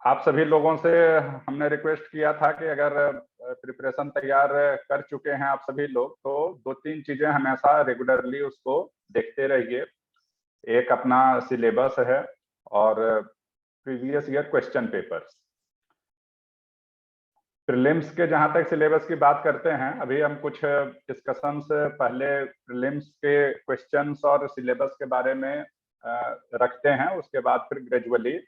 आप सभी लोगों से हमने रिक्वेस्ट किया था कि अगर प्रिपरेशन तैयार कर चुके हैं आप सभी लोग, तो दो तीन चीजें हमेशा रेगुलरली उसको देखते रहिए। एक अपना सिलेबस है और previous year question papers. Prelims के जहां तक सिलेबस की बात करते हैं, अभी हम कुछ डिस्कशंस पहले प्रीलिम्स के क्वेश्चंस और सिलेबस के बारे में रखते हैं। उसके बाद फिर ग्रेजुअली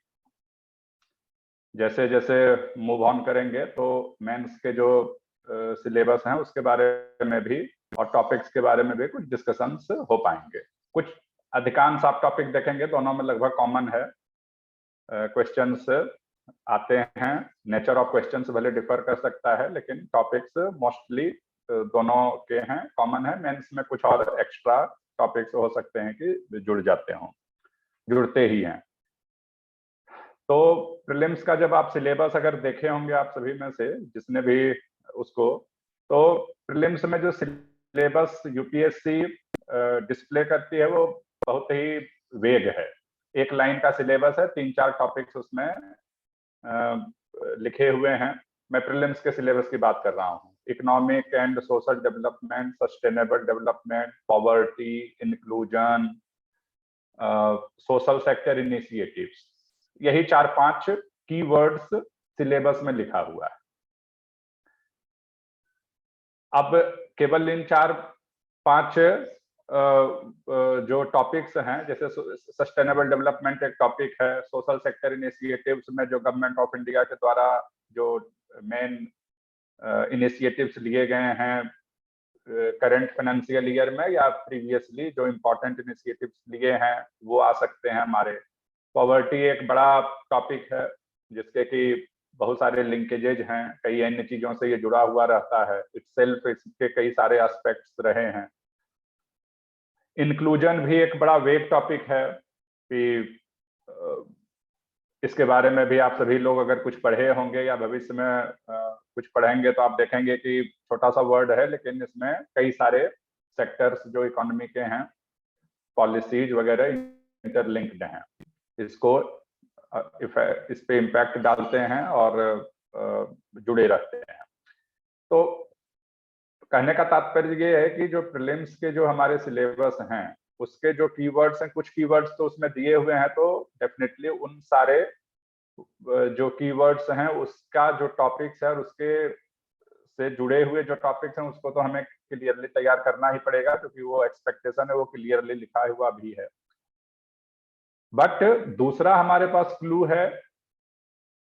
जैसे जैसे मूव ऑन करेंगे तो मेंस के जो सिलेबस हैं उसके बारे में भी और टॉपिक्स के बारे में भी कुछ डिस्कशंस हो पाएंगे। कुछ अधिकांश आप टॉपिक देखेंगे दोनों में लगभग कॉमन है। क्वेश्चंस आते हैं, नेचर ऑफ क्वेश्चंस भले डिफर कर सकता है लेकिन टॉपिक्स मोस्टली दोनों के हैं, कॉमन है। मेंस में कुछ और एक्स्ट्रा टॉपिक्स हो सकते हैं कि जुड़ते ही हैं। तो प्रीलिम्स का जब आप सिलेबस अगर देखे होंगे आप सभी में से जिसने भी उसको, तो प्रीलिम्स में जो सिलेबस यूपीएससी डिस्प्ले करती है वो बहुत ही वेग है। एक लाइन का सिलेबस है, 3-4 टॉपिक्स उसमें लिखे हुए हैं। मैं प्रीलिम्स के सिलेबस की बात कर रहा हूँ। Economic and social development, sustainable development, poverty, inclusion, social sector initiatives, यही 4-5 कीवर्ड्स सिलेबस में लिखा हुआ है। अब केवल इन 4-5 जो टॉपिक्स हैं, जैसे सस्टेनेबल डेवलपमेंट एक टॉपिक है, सोशल सेक्टर इनिशिएटिव्स में जो गवर्नमेंट ऑफ इंडिया के द्वारा जो मेन इनिशिएटिव्स लिए गए हैं करंट फाइनेंशियल ईयर में या प्रीवियसली जो इम्पोर्टेंट इनिशिएटिव्स लिए हैं वो आ सकते हैं हमारे। पॉवर्टी एक बड़ा टॉपिक है जिसके कि बहुत सारे लिंकेजेज हैं, कई अन्य चीजों से ये जुड़ा हुआ रहता है। इटसेल्फ इसके कई सारे एस्पेक्ट्स रहे हैं। इंक्लूजन भी एक बड़ा वेग टॉपिक है कि इसके बारे में भी आप सभी लोग अगर कुछ पढ़े होंगे या भविष्य में कुछ पढ़ेंगे तो आप देखेंगे कि छोटा सा वर्ड है लेकिन इसमें कई सारे सेक्टर्स जो इकोनॉमी के हैं, पॉलिसीज वगैरह इंटरलिंक्ड हैं। इसको इस पे इम्पैक्ट डालते हैं और जुड़े रहते हैं। तो कहने का तात्पर्य ये है कि जो प्रीलिम्स के जो हमारे सिलेबस हैं उसके जो कीवर्ड्स हैं, कुछ कीवर्ड्स तो उसमें दिए हुए हैं, तो डेफिनेटली उन सारे जो कीवर्ड्स हैं उसका जो टॉपिक्स है और उसके से जुड़े हुए जो टॉपिक्स हैं उसको तो हमें क्लियरली तैयार करना ही पड़ेगा, क्योंकि वो एक्सपेक्टेशन है, वो क्लियरली लिखा हुआ भी है। बट दूसरा हमारे पास क्लू है,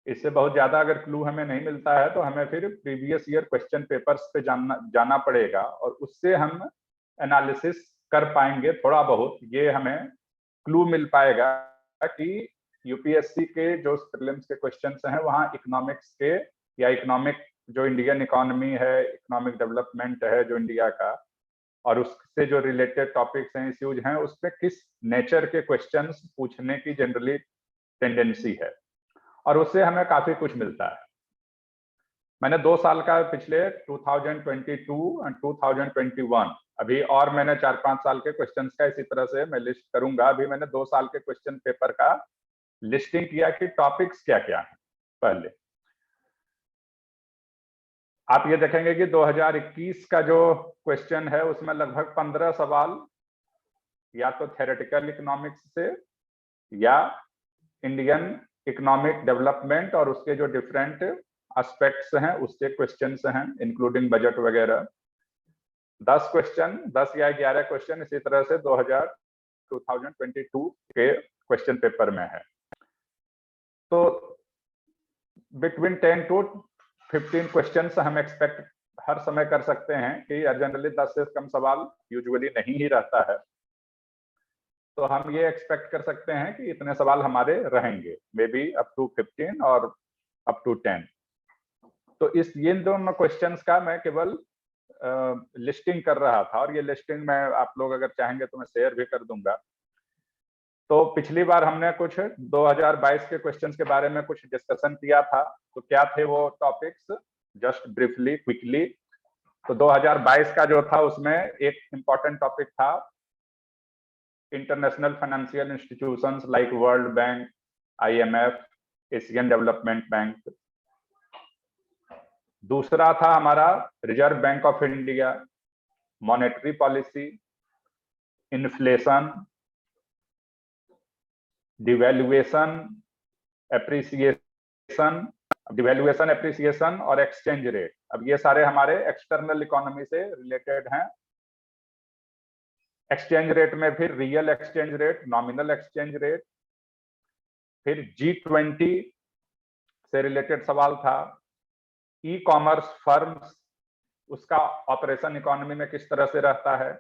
इससे बहुत ज्यादा अगर क्लू हमें नहीं मिलता है तो हमें फिर प्रीवियस ईयर क्वेश्चन पेपर्स पे जाना पड़ेगा और उससे हम एनालिसिस कर पाएंगे थोड़ा बहुत। ये हमें क्लू मिल पाएगा कि यूपीएससी के जो प्रीलिम्स के क्वेश्चंस हैं वहाँ इकोनॉमिक्स के या इकोनॉमिक जो इंडियन इकोनॉमी है, इकोनॉमिक डेवलपमेंट है जो इंडिया का, और उससे जो रिलेटेड टॉपिक्स हैं, इश्यूज हैं, उस पर किस नेचर के क्वेश्चंस पूछने की जनरली टेंडेंसी है और उससे हमें काफी कुछ मिलता है। मैंने 2 साल का पिछले 2022 और 2021 अभी और मैंने 4-5 साल के क्वेश्चंस का इसी तरह से मैं लिस्ट करूंगा। अभी मैंने 2 साल के क्वेश्चन पेपर का लिस्टिंग किया कि टॉपिक्स क्या क्या हैं। पहले आप ये देखेंगे कि 2021 का जो क्वेश्चन है उसमें लगभग 15 सवाल या तो थ्योरेटिकल इकोनॉमिक्स से या इंडियन इकोनॉमिक डेवलपमेंट और उसके जो डिफरेंट एस्पेक्ट्स हैं उसके क्वेश्चंस हैं, इंक्लूडिंग बजट वगैरह। 10 या 11 क्वेश्चन इसी तरह से 2022 के क्वेश्चन पेपर में है। तो बिटवीन 10 to 15 क्वेश्चंस हम एक्सपेक्ट हर समय कर सकते हैं कि जनरली 10 से कम सवाल यूजुअली नहीं ही रहता है। तो हम ये एक्सपेक्ट कर सकते हैं कि इतने सवाल हमारे रहेंगे, मे बी अप टू 15 और अप टू 10। तो इस ये दोनों क्वेश्चंस का मैं केवल लिस्टिंग कर रहा था और ये लिस्टिंग मैं आप लोग अगर चाहेंगे तो मैं शेयर भी कर दूंगा। तो पिछली बार हमने कुछ 2022 के क्वेश्चंस के बारे में कुछ डिस्कशन किया था। तो क्या थे वो टॉपिक्स, जस्ट ब्रीफली क्विकली। तो 2022 का जो था उसमें एक इंपॉर्टेंट टॉपिक था international financial institutions like world bank, IMF, Asian development bank. दूसरा था हमारा reserve bank of India, monetary policy, inflation, devaluation, appreciation, devaluation, appreciation और एक्सचेंज रेट। अब ये सारे हमारे एक्सटर्नल इकोनॉमी से रिलेटेड हैं। एक्सचेंज रेट में फिर real exchange rate, nominal exchange rate, फिर G20 से रिलेटेड सवाल था। ई कॉमर्स फर्म्स, उसका ऑपरेशन इकोनॉमी में किस तरह से रहता है।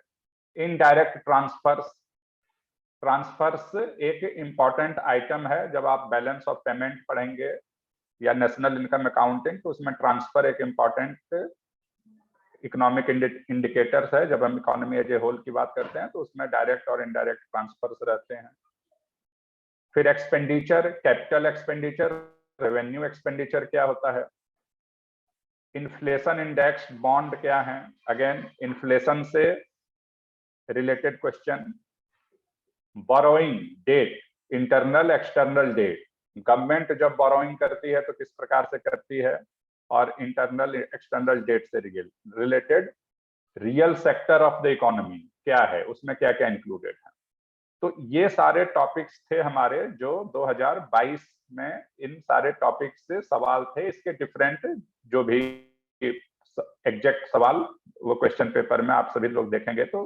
इनडायरेक्ट ट्रांसफर्स, ट्रांसफर्स एक इंपॉर्टेंट आइटम है जब आप बैलेंस ऑफ पेमेंट पढ़ेंगे या नेशनल इनकम अकाउंटिंग, तो उसमें ट्रांसफर एक इंपॉर्टेंट इकोनॉमिक इंडिकेटर्स है। जब हम इकोनॉमी एज ए होल की बात करते हैं तो उसमें डायरेक्ट और इनडायरेक्ट ट्रांसफर्स रहते हैं। फिर expenditure, capital expenditure, revenue expenditure क्या होता है। इन्फ्लेशन इंडेक्स बॉन्ड क्या है, अगेन इन्फ्लेशन से related question. Borrowing debt, internal external debt, government जब बोरोइंग करती है तो किस प्रकार से करती है, और इंटरनल एक्सटर्नल डेट से related real sector of the economy क्या है, उसमें क्या क्या इंक्लूडेड है। तो ये सारे टॉपिक्स थे हमारे जो 2022 में इन सारे टॉपिक्स से सवाल थे। इसके डिफरेंट जो भी एग्जैक्ट सवाल वो क्वेश्चन पेपर में आप सभी लोग देखेंगे तो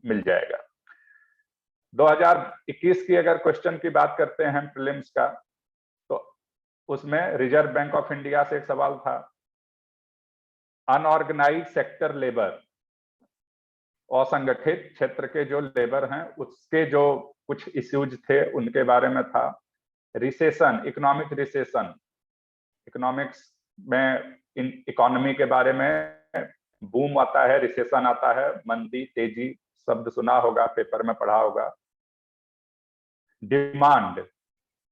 मिल जाएगा। 2021 की अगर क्वेश्चन की बात करते हैं प्रीलिम्स का, तो उसमें रिजर्व बैंक ऑफ इंडिया से एक सवाल था। अनऑर्गेनाइज्ड सेक्टर लेबर, असंगठित क्षेत्र के जो लेबर हैं उसके जो कुछ इश्यूज थे उनके बारे में था। रिसेशन, इकोनॉमिक रिसेशन, इकोनॉमिक्स में इन इकोनॉमी के बारे में बूम आता है, रिसेशन आता है, मंदी, तेजी, शब्द सुना होगा, पेपर में पढ़ा होगा। डिमांड,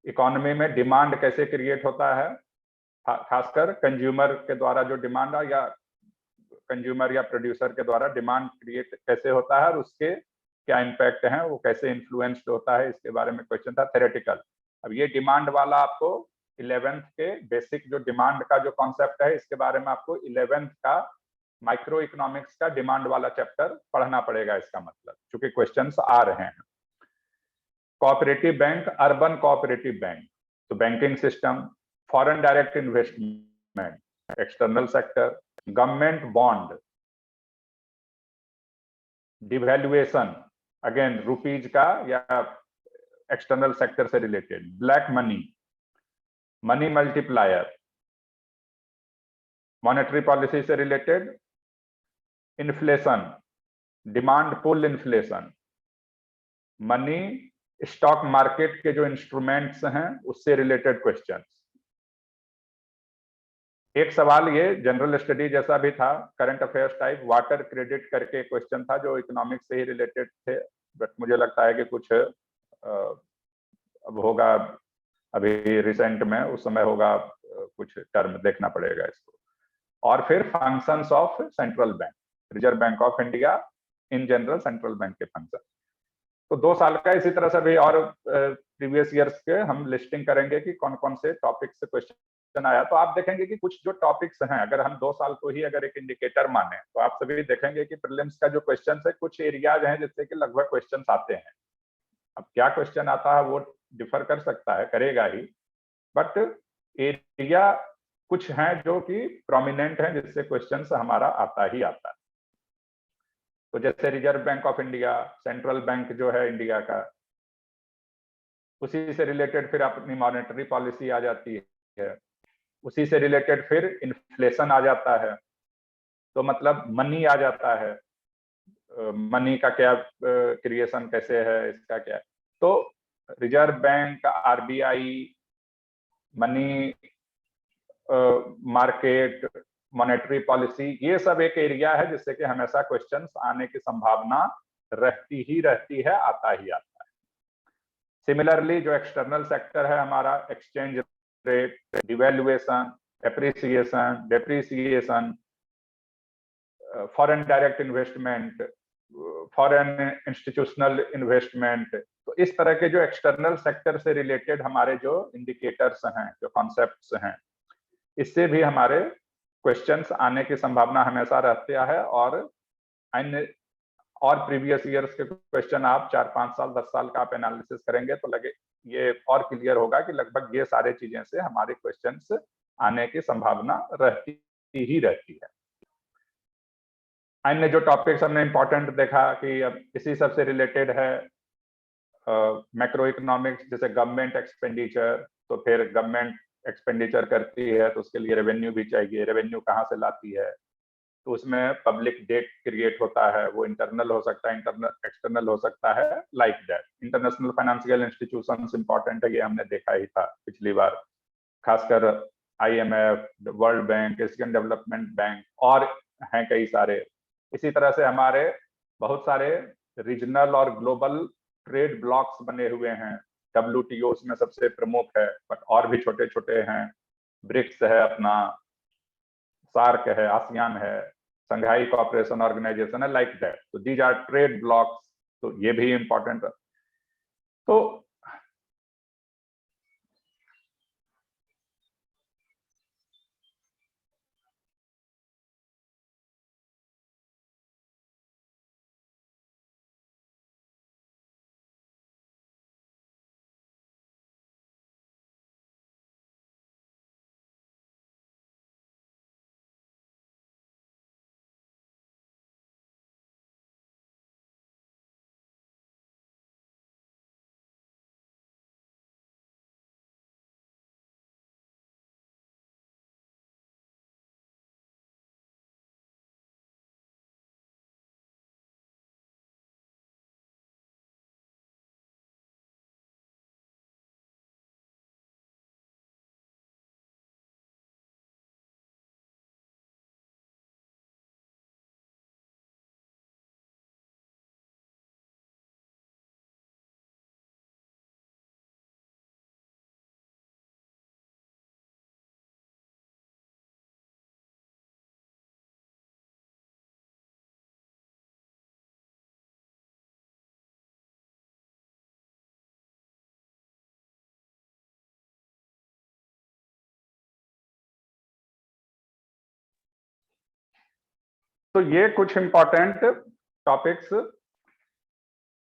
इकोनॉमी में डिमांड कैसे क्रिएट होता है, खासकर कंज्यूमर के द्वारा जो डिमांड या कंज्यूमर या प्रोड्यूसर के द्वारा डिमांड क्रिएट कैसे होता है और उसके क्या इम्पैक्ट हैं, वो कैसे इन्फ्लुएंस्ड होता है, इसके बारे में क्वेश्चन था, थ्योरेटिकल। अब ये डिमांड वाला आपको 11th के बेसिक जो डिमांड का जो कॉन्सेप्ट है, इसके बारे में आपको 11th का माइक्रो इकोनॉमिक्स का डिमांड वाला चैप्टर पढ़ना पड़ेगा, इसका मतलब, क्योंकि क्वेश्चंस आ रहे हैं। Cooperative bank, urban cooperative bank, तो banking system, foreign direct investment, external sector, government bond, devaluation, again rupees का या एक्सटर्नल सेक्टर से related, black money, money multiplier, monetary policy से related, inflation, demand pull inflation, money stock market के जो instruments हैं उससे related questions. एक सवाल ये जनरल स्टडी जैसा भी था, current affairs type, water credit करके क्वेश्चन था जो इकोनॉमिक्स से ही रिलेटेड थे, बट मुझे लगता है कि कुछ अब होगा, अभी रिसेंट में उस समय होगा, कुछ टर्म देखना पड़ेगा इसको। और फिर functions of central bank, reserve bank of India, in general central bank के फंक्शन। तो 2 साल का इसी तरह से भी और प्रीवियस ईयर्स के हम लिस्टिंग करेंगे कि कौन कौन से टॉपिक से क्वेश्चन आया। तो आप देखेंगे कि कुछ जो टॉपिक्स हैं, अगर हम 2 साल को ही अगर एक इंडिकेटर माने, तो आप सभी देखेंगे कि प्रीलिम्स का जो क्वेश्चन है, कुछ एरियाज हैं जिससे कि लगभग क्वेश्चन आते हैं। अब क्या क्वेश्चन आता है वो डिफर कर सकता है, करेगा ही, बट एरिया कुछ हैं जो कि प्रोमिनेंट हैं जिससे क्वेश्चन हमारा आता ही आता है। तो जैसे reserve bank of India, central bank जो है इंडिया का, उसी से रिलेटेड फिर अपनी मॉनेटरी पॉलिसी आ जाती है, उसी से रिलेटेड फिर इन्फ्लेशन आ जाता है, तो मतलब मनी आ जाता है, मनी का क्या क्रिएशन कैसे है, इसका क्या। तो reserve bank, RBI, money market, monetary policy, ये सब एक एरिया है जिससे कि हमेशा क्वेश्चंस आने की संभावना रहती ही रहती है, आता ही आता है। सिमिलरली जो एक्सटर्नल सेक्टर है हमारा, exchange rate, devaluation, appreciation, depreciation, foreign direct investment, foreign institutional investment, तो तो इस तरह के जो एक्सटर्नल सेक्टर से रिलेटेड हमारे जो इंडिकेटर्स हैं, जो कॉन्सेप्ट्स हैं, इससे भी हमारे क्वेश्चंस आने की संभावना हमेशा रहती है। और अन्य और प्रीवियस ईयर्स के क्वेश्चन आप 4-5 साल 10 साल का आप एनालिसिस करेंगे तो लगे ये और क्लियर होगा कि लगभग ये सारे चीजें से हमारे क्वेश्चंस आने की संभावना रहती ही रहती है। अन्य जो टॉपिक्स हमने इंपॉर्टेंट देखा कि अब इसी सबसे रिलेटेड है मैक्रो इकोनॉमिक्स, जैसे गवर्नमेंट एक्सपेंडिचर, तो फिर गवर्नमेंट एक्सपेंडिचर करती है तो उसके लिए रेवेन्यू भी चाहिए, रेवेन्यू कहाँ से लाती है, तो उसमें पब्लिक डेट क्रिएट होता है, वो इंटरनल हो सकता है, एक्सटर्नल हो सकता है, like that. International financial institutions important है, ये हमने देखा ही था पिछली बार, खासकर IMF, world bank, Asian development bank और हैं कई सारे। इसी तरह से हमारे बहुत सारे रीजनल और ग्लोबल ट्रेड ब्लॉक्स बने हुए हैं। WTO उसमें सबसे प्रमुख है, बट और भी छोटे छोटे हैं, ब्रिक्स है अपना, सार्क है, आसियान है, संघाई कोऑपरेशन ऑर्गेनाइजेशन है, लाइक दैट। तो दीज आर ट्रेड ब्लॉक्स, तो ये भी इंपॉर्टेंट है। तो ये कुछ इंपॉर्टेंट टॉपिक्स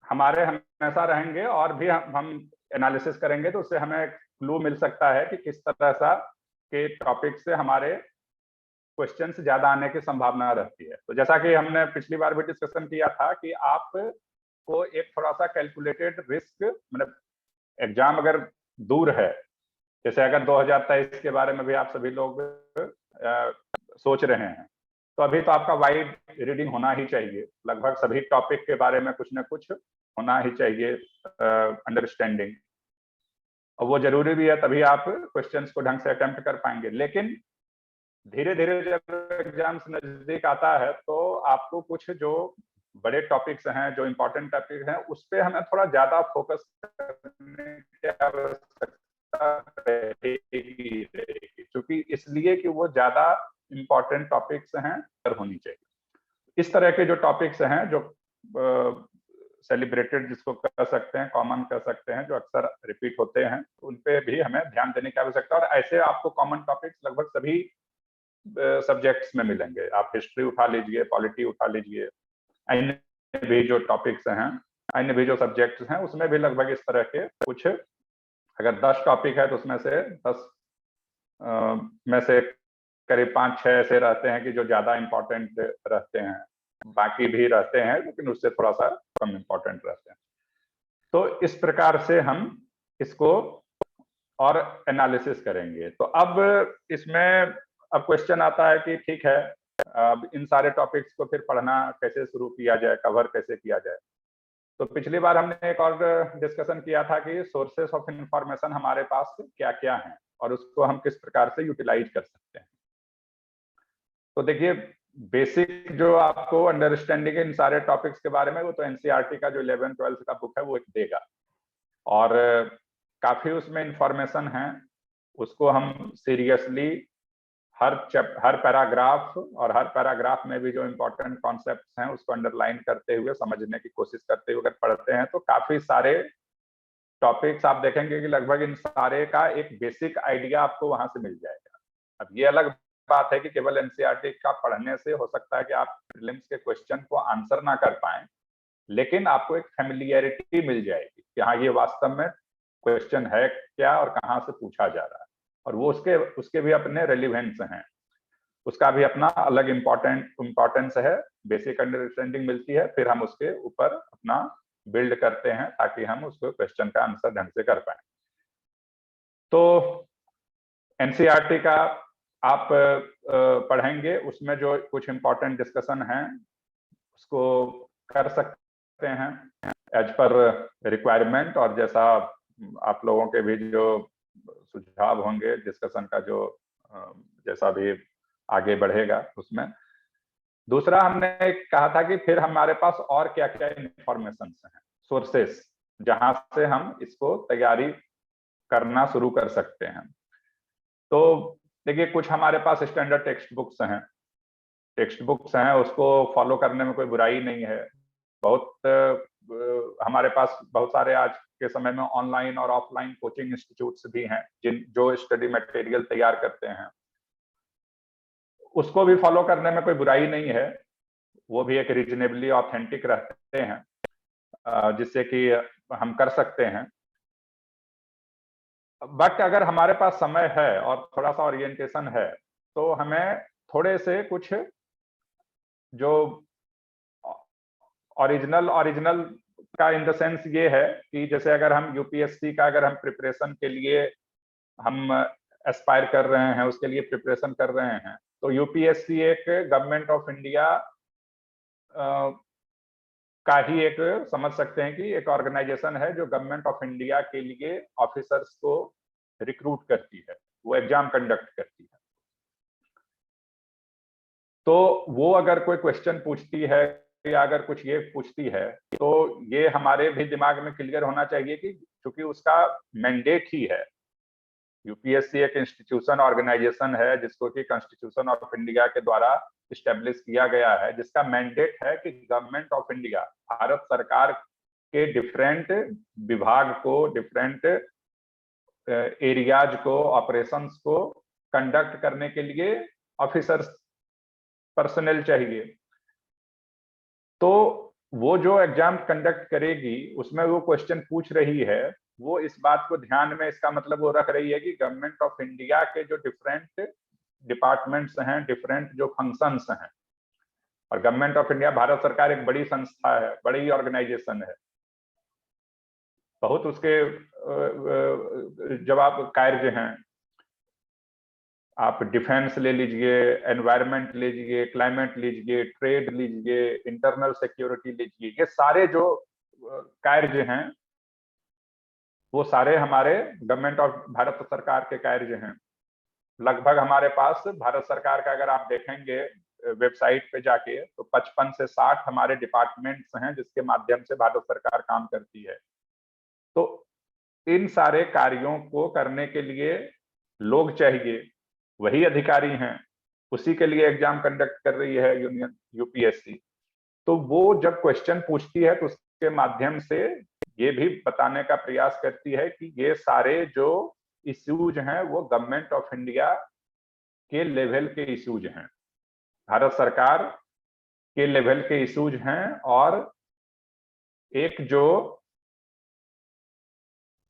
हमारे हमेशा रहेंगे, और भी हम एनालिसिस करेंगे तो उससे हमें क्लू मिल सकता है कि किस तरह सा के टॉपिक से हमारे क्वेश्चंस ज्यादा आने की संभावना रहती है। तो जैसा कि हमने पिछली बार भी डिस्कशन किया था कि आप को एक थोड़ा सा कैलकुलेटेड रिस्क, मतलब एग्जाम अगर दूर है, जैसे अगर 2023 के बारे में भी आप सभी लोग सोच रहे हैं, तो अभी तो आपका वाइड रीडिंग होना ही चाहिए, लगभग सभी टॉपिक के बारे में कुछ ना कुछ होना ही चाहिए अंडरस्टैंडिंग, और वो जरूरी भी है, तभी आप क्वेश्चंस को ढंग से अटेम्प्ट कर पाएंगे। लेकिन धीरे धीरे जब एग्जाम्स नजदीक आता है तो आपको कुछ जो बड़े टॉपिक्स हैं, जो इंपॉर्टेंट टॉपिक हैं, उस पर हमें थोड़ा ज्यादा फोकस करने की आवश्यकता रहेगी, क्योंकि इसलिए कि वो ज्यादा इंपॉर्टेंट टॉपिक्स हैं, होनी चाहिए। इस तरह के जो टॉपिक्स हैं, जो सेलिब्रेटेड जिसको कह सकते हैं, कॉमन कह सकते हैं, जो अक्सर रिपीट होते हैं, उन पे भी हमें ध्यान देने की आवश्यकता है। और ऐसे आपको कॉमन टॉपिक्स लगभग सभी सब्जेक्ट्स में मिलेंगे। आप हिस्ट्री उठा लीजिए, पॉलिटी उठा लीजिए, अन्य भी जो टॉपिक्स हैं, अन्य भी जो सब्जेक्ट्स हैं, उसमें भी लगभग इस तरह के कुछ, अगर 10 टॉपिक है तो उसमें से 10 में से करीब 5-6 ऐसे रहते हैं कि जो ज्यादा इंपॉर्टेंट रहते हैं, बाकी भी रहते हैं लेकिन उससे थोड़ा सा कम इंपॉर्टेंट रहते हैं। तो इस प्रकार से हम इसको और एनालिसिस करेंगे। तो अब इसमें अब क्वेश्चन आता है कि ठीक है, अब इन सारे टॉपिक्स को फिर पढ़ना कैसे शुरू किया जाए, कवर कैसे किया जाए। तो पिछली बार हमने एक और डिस्कशन किया था कि सोर्सेस ऑफ इंफॉर्मेशन हमारे पास क्या क्या हैं और उसको हम किस प्रकार से यूटिलाइज कर सकते हैं। तो देखिए, बेसिक जो आपको अंडरस्टैंडिंग इन सारे टॉपिक्स के बारे में, वो तो एनसीईआरटी का जो 11th-12th का बुक है वो देगा, और काफी उसमें इंफॉर्मेशन है। उसको हम सीरियसली हर पैराग्राफ, और हर पैराग्राफ में भी जो इंपॉर्टेंट कॉन्सेप्ट्स हैं उसको अंडरलाइन करते हुए, समझने की कोशिश करते हुए अगर पढ़ते हैं तो काफी सारे टॉपिक्स आप देखेंगे कि लगभग इन सारे का एक बेसिक आइडिया आपको वहां से मिल जाएगा। अब ये अलग बात है कि केवल एनसीईआरटी का पढ़ने से हो सकता है कि आप प्रीलिम्स के क्वेश्चन को आंसर ना कर पाए, लेकिन आपको एक फेमिलियरिटी मिल जाएगी कि हाँ ये वास्तव में क्वेश्चन है क्या और कहाँ से पूछा जा रहा है, और वो उसके भी अपने रेलिवेंस हैं, उसका भी अपना अलग इम्पोर्टेंस है। बेसिक अंडरस्टैंडिंग मिलती है, फिर हम उसके ऊपर अपना बिल्ड करते हैं ताकि हम उसको क्वेश्चन का आंसर ढंग से कर पाए। तो एनसीईआरटी का आप पढ़ेंगे, उसमें जो कुछ इंपॉर्टेंट डिस्कशन है उसको कर सकते हैं एज पर रिक्वायरमेंट, और जैसा आप लोगों के भी जो सुझाव होंगे डिस्कशन का, जो जैसा भी आगे बढ़ेगा उसमें। दूसरा हमने कहा था कि फिर हमारे पास और क्या क्या इंफॉर्मेशन हैं, सोर्सेस, जहां से हम इसको तैयारी करना शुरू कर सकते हैं। तो देखिए, कुछ हमारे पास स्टैंडर्ड टेक्स्ट बुक्स हैं, उसको फॉलो करने में कोई बुराई नहीं है। बहुत हमारे पास बहुत सारे आज के समय में ऑनलाइन और ऑफलाइन कोचिंग इंस्टीट्यूट्स भी हैं जो स्टडी मटेरियल तैयार करते हैं, उसको भी फॉलो करने में कोई बुराई नहीं है। वो भी एक रीजनेबली ऑथेंटिक रहते हैं, जिससे कि हम कर सकते हैं। बट अगर हमारे पास समय है और थोड़ा सा ओरिएंटेशन है, तो हमें थोड़े से कुछ जो ओरिजिनल का इन द सेंस ये है कि जैसे अगर हम यूपीएससी का अगर हम प्रिपरेशन के लिए हम एस्पायर कर रहे हैं, उसके लिए प्रिपरेशन कर रहे हैं, तो यूपीएससी एक गवर्नमेंट ऑफ इंडिया का ही एक समझ सकते हैं कि एक ऑर्गेनाइजेशन है जो गवर्नमेंट ऑफ इंडिया के लिए ऑफिसर्स को रिक्रूट करती है, वो एग्जाम कंडक्ट करती है। तो वो अगर कोई क्वेश्चन पूछती है या अगर कुछ ये पूछती है, तो ये हमारे भी दिमाग में क्लियर होना चाहिए कि क्योंकि उसका मैंडेट ही है। यूपीएससी एक इंस्टीट्यूशन ऑर्गेनाइजेशन है जिसको कि कॉन्स्टिट्यूशन ऑफ इंडिया के द्वारा स्टेब्लिश किया गया है, जिसका मैंडेट है कि गवर्नमेंट ऑफ इंडिया भारत सरकार के डिफरेंट विभाग को, डिफरेंट एरियाज को, ऑपरेशंस को कंडक्ट करने के लिए ऑफिसर्स पर्सनल चाहिए। तो वो जो एग्जाम कंडक्ट करेगी उसमें वो क्वेश्चन पूछ रही है, वो इस बात को ध्यान में, इसका मतलब वो रख रही है कि गवर्नमेंट ऑफ इंडिया के जो डिफरेंट डिपार्टमेंट्स हैं, डिफरेंट जो फंक्शंस हैं, और गवर्नमेंट ऑफ इंडिया भारत सरकार एक बड़ी संस्था है, बड़ी ऑर्गेनाइजेशन है, बहुत उसके जवाब कार्य हैं। आप डिफेंस ले लीजिए, एनवायरनमेंट लीजिए, क्लाइमेट लीजिए, ट्रेड लीजिए, इंटरनल सिक्योरिटी लीजिए, ये सारे जो कार्य हैं वो सारे हमारे गवर्नमेंट ऑफ भारत सरकार के कार्य हैं। लगभग हमारे पास भारत सरकार का अगर आप देखेंगे वेबसाइट पे जाके, तो 55 से 60 हमारे डिपार्टमेंट्स हैं जिसके माध्यम से भारत सरकार काम करती है। तो इन सारे कार्यों को करने के लिए लोग चाहिए, वही अधिकारी हैं, उसी के लिए एग्जाम कंडक्ट कर रही है यूनियन यूपीएससी। तो वो जब क्वेश्चन पूछती है तो उसके माध्यम से ये भी बताने का प्रयास करती है कि ये सारे जो इश्यूज हैं वो गवर्नमेंट ऑफ इंडिया के लेवल के इश्यूज हैं, भारत सरकार के लेवल के इश्यूज हैं। और एक जो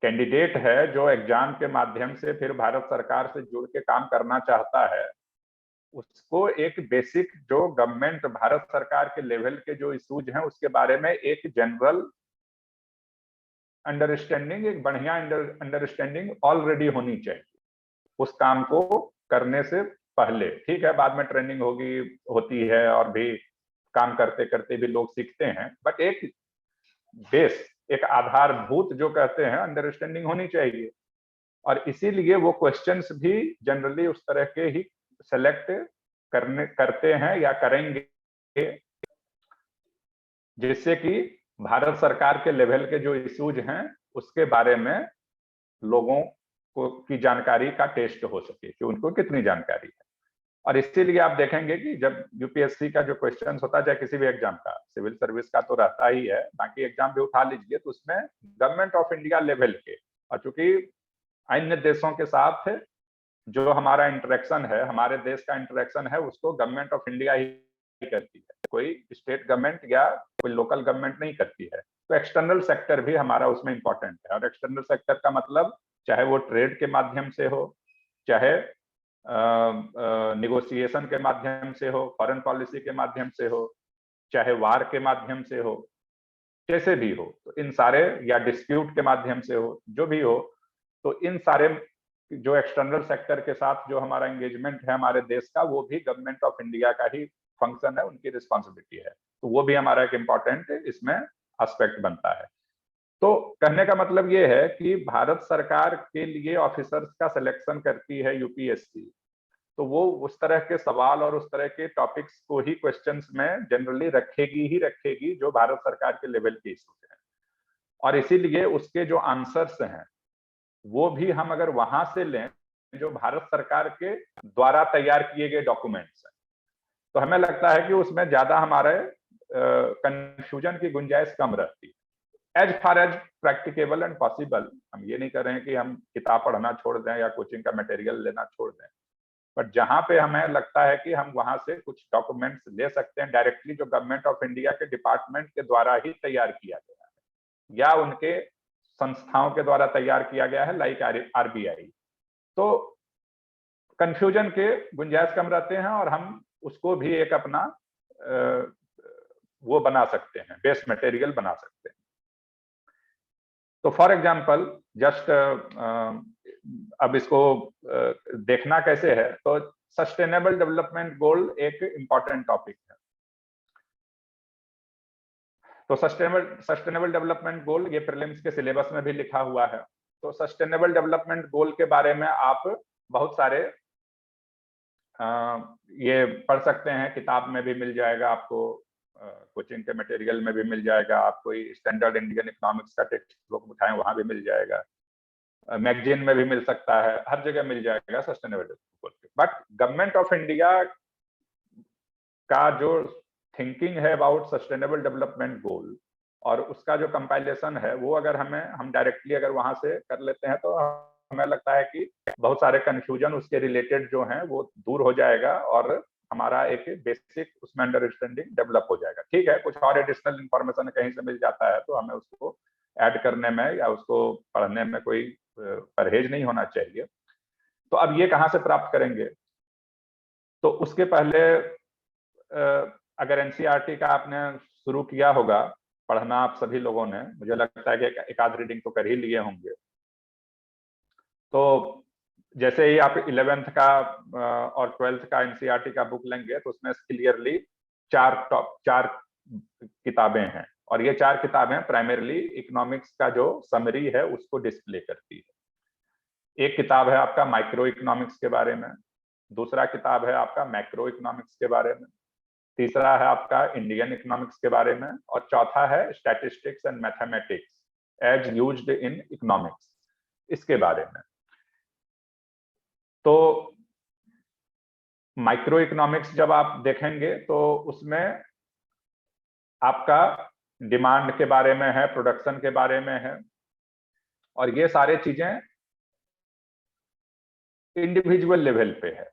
कैंडिडेट है जो एग्जाम के माध्यम से फिर भारत सरकार से जुड़ के काम करना चाहता है, उसको एक बेसिक जो गवर्नमेंट भारत सरकार के लेवल के जो इश्यूज हैं उसके बारे में एक जनरल अंडरस्टैंडिंग, एक बढ़िया अंडरस्टैंडिंग ऑलरेडी होनी चाहिए उस काम को करने से पहले। ठीक है, बाद में ट्रेनिंग होती है और भी काम करते करते भी लोग सीखते हैं, बट एक बेस, एक आधारभूत जो कहते हैं अंडरस्टैंडिंग होनी चाहिए। और इसीलिए वो क्वेश्चंस भी जनरली उस तरह के ही सेलेक्ट करते हैं या करेंगे, जिससे कि भारत सरकार के लेवल के जो इश्यूज हैं उसके बारे में लोगों को की जानकारी का टेस्ट हो सके कि उनको कितनी जानकारी है। और इसीलिए आप देखेंगे कि जब यूपीएससी का जो क्वेश्चन होता है, चाहे किसी भी एग्जाम का, सिविल सर्विस का तो रहता ही है, बाकी एग्जाम भी उठा लीजिए, तो उसमें गवर्नमेंट ऑफ इंडिया लेवल के, और चूंकि अन्य देशों के साथ जो हमारा इंटरेक्शन है, हमारे देश का इंटरेक्शन है, उसको गवर्नमेंट ऑफ इंडिया ही करती है, कोई स्टेट गवर्नमेंट या कोई लोकल गवर्नमेंट नहीं करती है। तो एक्सटर्नल सेक्टर भी हमारा उसमें इंपॉर्टेंट है, और एक्सटर्नल सेक्टर का मतलब चाहे वो ट्रेड के माध्यम से हो, चाहे निगोशिएशन के माध्यम से हो, फॉरेन पॉलिसी के माध्यम से हो, चाहे वार के माध्यम से हो, कैसे भी हो, तो इन सारे, या डिस्प्यूट के माध्यम से हो, जो भी हो, तो इन सारे जो एक्सटर्नल सेक्टर के साथ जो हमारा एंगेजमेंट है हमारे देश का, वो भी गवर्नमेंट ऑफ इंडिया का ही फंक्शन है, उनकी रिस्पॉन्सिबिलिटी है। तो वो भी हमारा एक इम्पॉर्टेंट इसमें एस्पेक्ट बनता है। तो कहने का मतलब ये है कि भारत सरकार के लिए ऑफिसर्स का सिलेक्शन करती है यूपीएससी, तो वो उस तरह के सवाल और उस तरह के टॉपिक्स को ही क्वेश्चंस में जनरली रखेगी ही रखेगी जो भारत सरकार के लेवल के इश्यूज हैं, और इसीलिए उसके जो आंसर्स हैं वो भी हम अगर वहां से लें जो भारत सरकार के द्वारा तैयार किए गए डॉक्यूमेंट्स हैं, तो हमें लगता है कि उसमें ज्यादा हमारे कंफ्यूजन की गुंजाइश कम रहती है। As far as practicable and possible, हम ये नहीं कर रहे हैं कि हम किताब पढ़ना छोड़ दें या कोचिंग का मटेरियल लेना छोड़ दें, बट जहां पे हमें लगता है कि हम वहां से कुछ डॉक्यूमेंट्स ले सकते हैं डायरेक्टली जो गवर्नमेंट ऑफ इंडिया के डिपार्टमेंट के द्वारा ही तैयार किया गया है या उनके संस्थाओं के द्वारा तैयार किया गया है, लाइक आरबीआई, तो कंफ्यूजन के गुंजाइश कम रहते हैं और हम उसको भी एक अपना वो बना सकते हैं, बेस मटेरियल बना सकते हैं। तो फॉर एग्जांपल जस्ट अब इसको देखना कैसे है, तो सस्टेनेबल डेवलपमेंट गोल एक इंपॉर्टेंट टॉपिक है। तो सस्टेनेबल डेवलपमेंट गोल ये प्रीलिम्स के सिलेबस में भी लिखा हुआ है। तो सस्टेनेबल डेवलपमेंट गोल के बारे में आप बहुत सारे ये पढ़ सकते हैं, किताब में भी मिल जाएगा आपको, कोचिंग के मटेरियल में भी मिल जाएगा, आप कोई स्टैंडर्ड इंडियन इकोनॉमिक्स का टेक्स्ट बुक उठाएं वहां भी मिल जाएगा, मैगजीन में भी मिल सकता है, हर जगह मिल जाएगा sustainable development goal. But government of India का जो थिंकिंग है अबाउट सस्टेनेबल डेवलपमेंट गोल और उसका जो कंपाइलेशन है, वो अगर हम डायरेक्टली अगर वहां से कर लेते हैं तो हमें लगता है कि बहुत सारे कंफ्यूजन उसके रिलेटेड जो हैं वो दूर हो जाएगा और हमारा एक बेसिक उसमें अंडरस्टैंडिंग डेवलप हो जाएगा। ठीक है, कुछ और एडिशनल इंफॉर्मेशन कहीं से मिल जाता है तो हमें उसको ऐड करने में या उसको पढ़ने में कोई परहेज नहीं होना चाहिए। तो अब ये कहाँ से प्राप्त करेंगे? तो उसके पहले अगर एनसीईआरटी का आपने शुरू किया होगा पढ़ना, आप सभी लोगों ने, मुझे लगता है कि एक आध रीडिंग तो कर ही लिए होंगे। तो जैसे ही आप 11th का और 12th का एनसीईआरटी का बुक लेंगे तो उसमें क्लियरली चार किताबें हैं, और ये चार किताबें प्राइमरीली इकोनॉमिक्स का जो समरी है उसको डिस्प्ले करती है। एक किताब है आपका माइक्रो इकोनॉमिक्स के बारे में, दूसरा किताब है आपका मैक्रो इकोनॉमिक्स के बारे में, तीसरा है आपका इंडियन इकोनॉमिक्स के बारे में, और चौथा है statistics and mathematics as used in economics, इसके बारे में। तो माइक्रो इकोनॉमिक्स जब आप देखेंगे तो उसमें आपका डिमांड के बारे में है, प्रोडक्शन के बारे में है, और ये सारे चीजें इंडिविजुअल लेवल पे है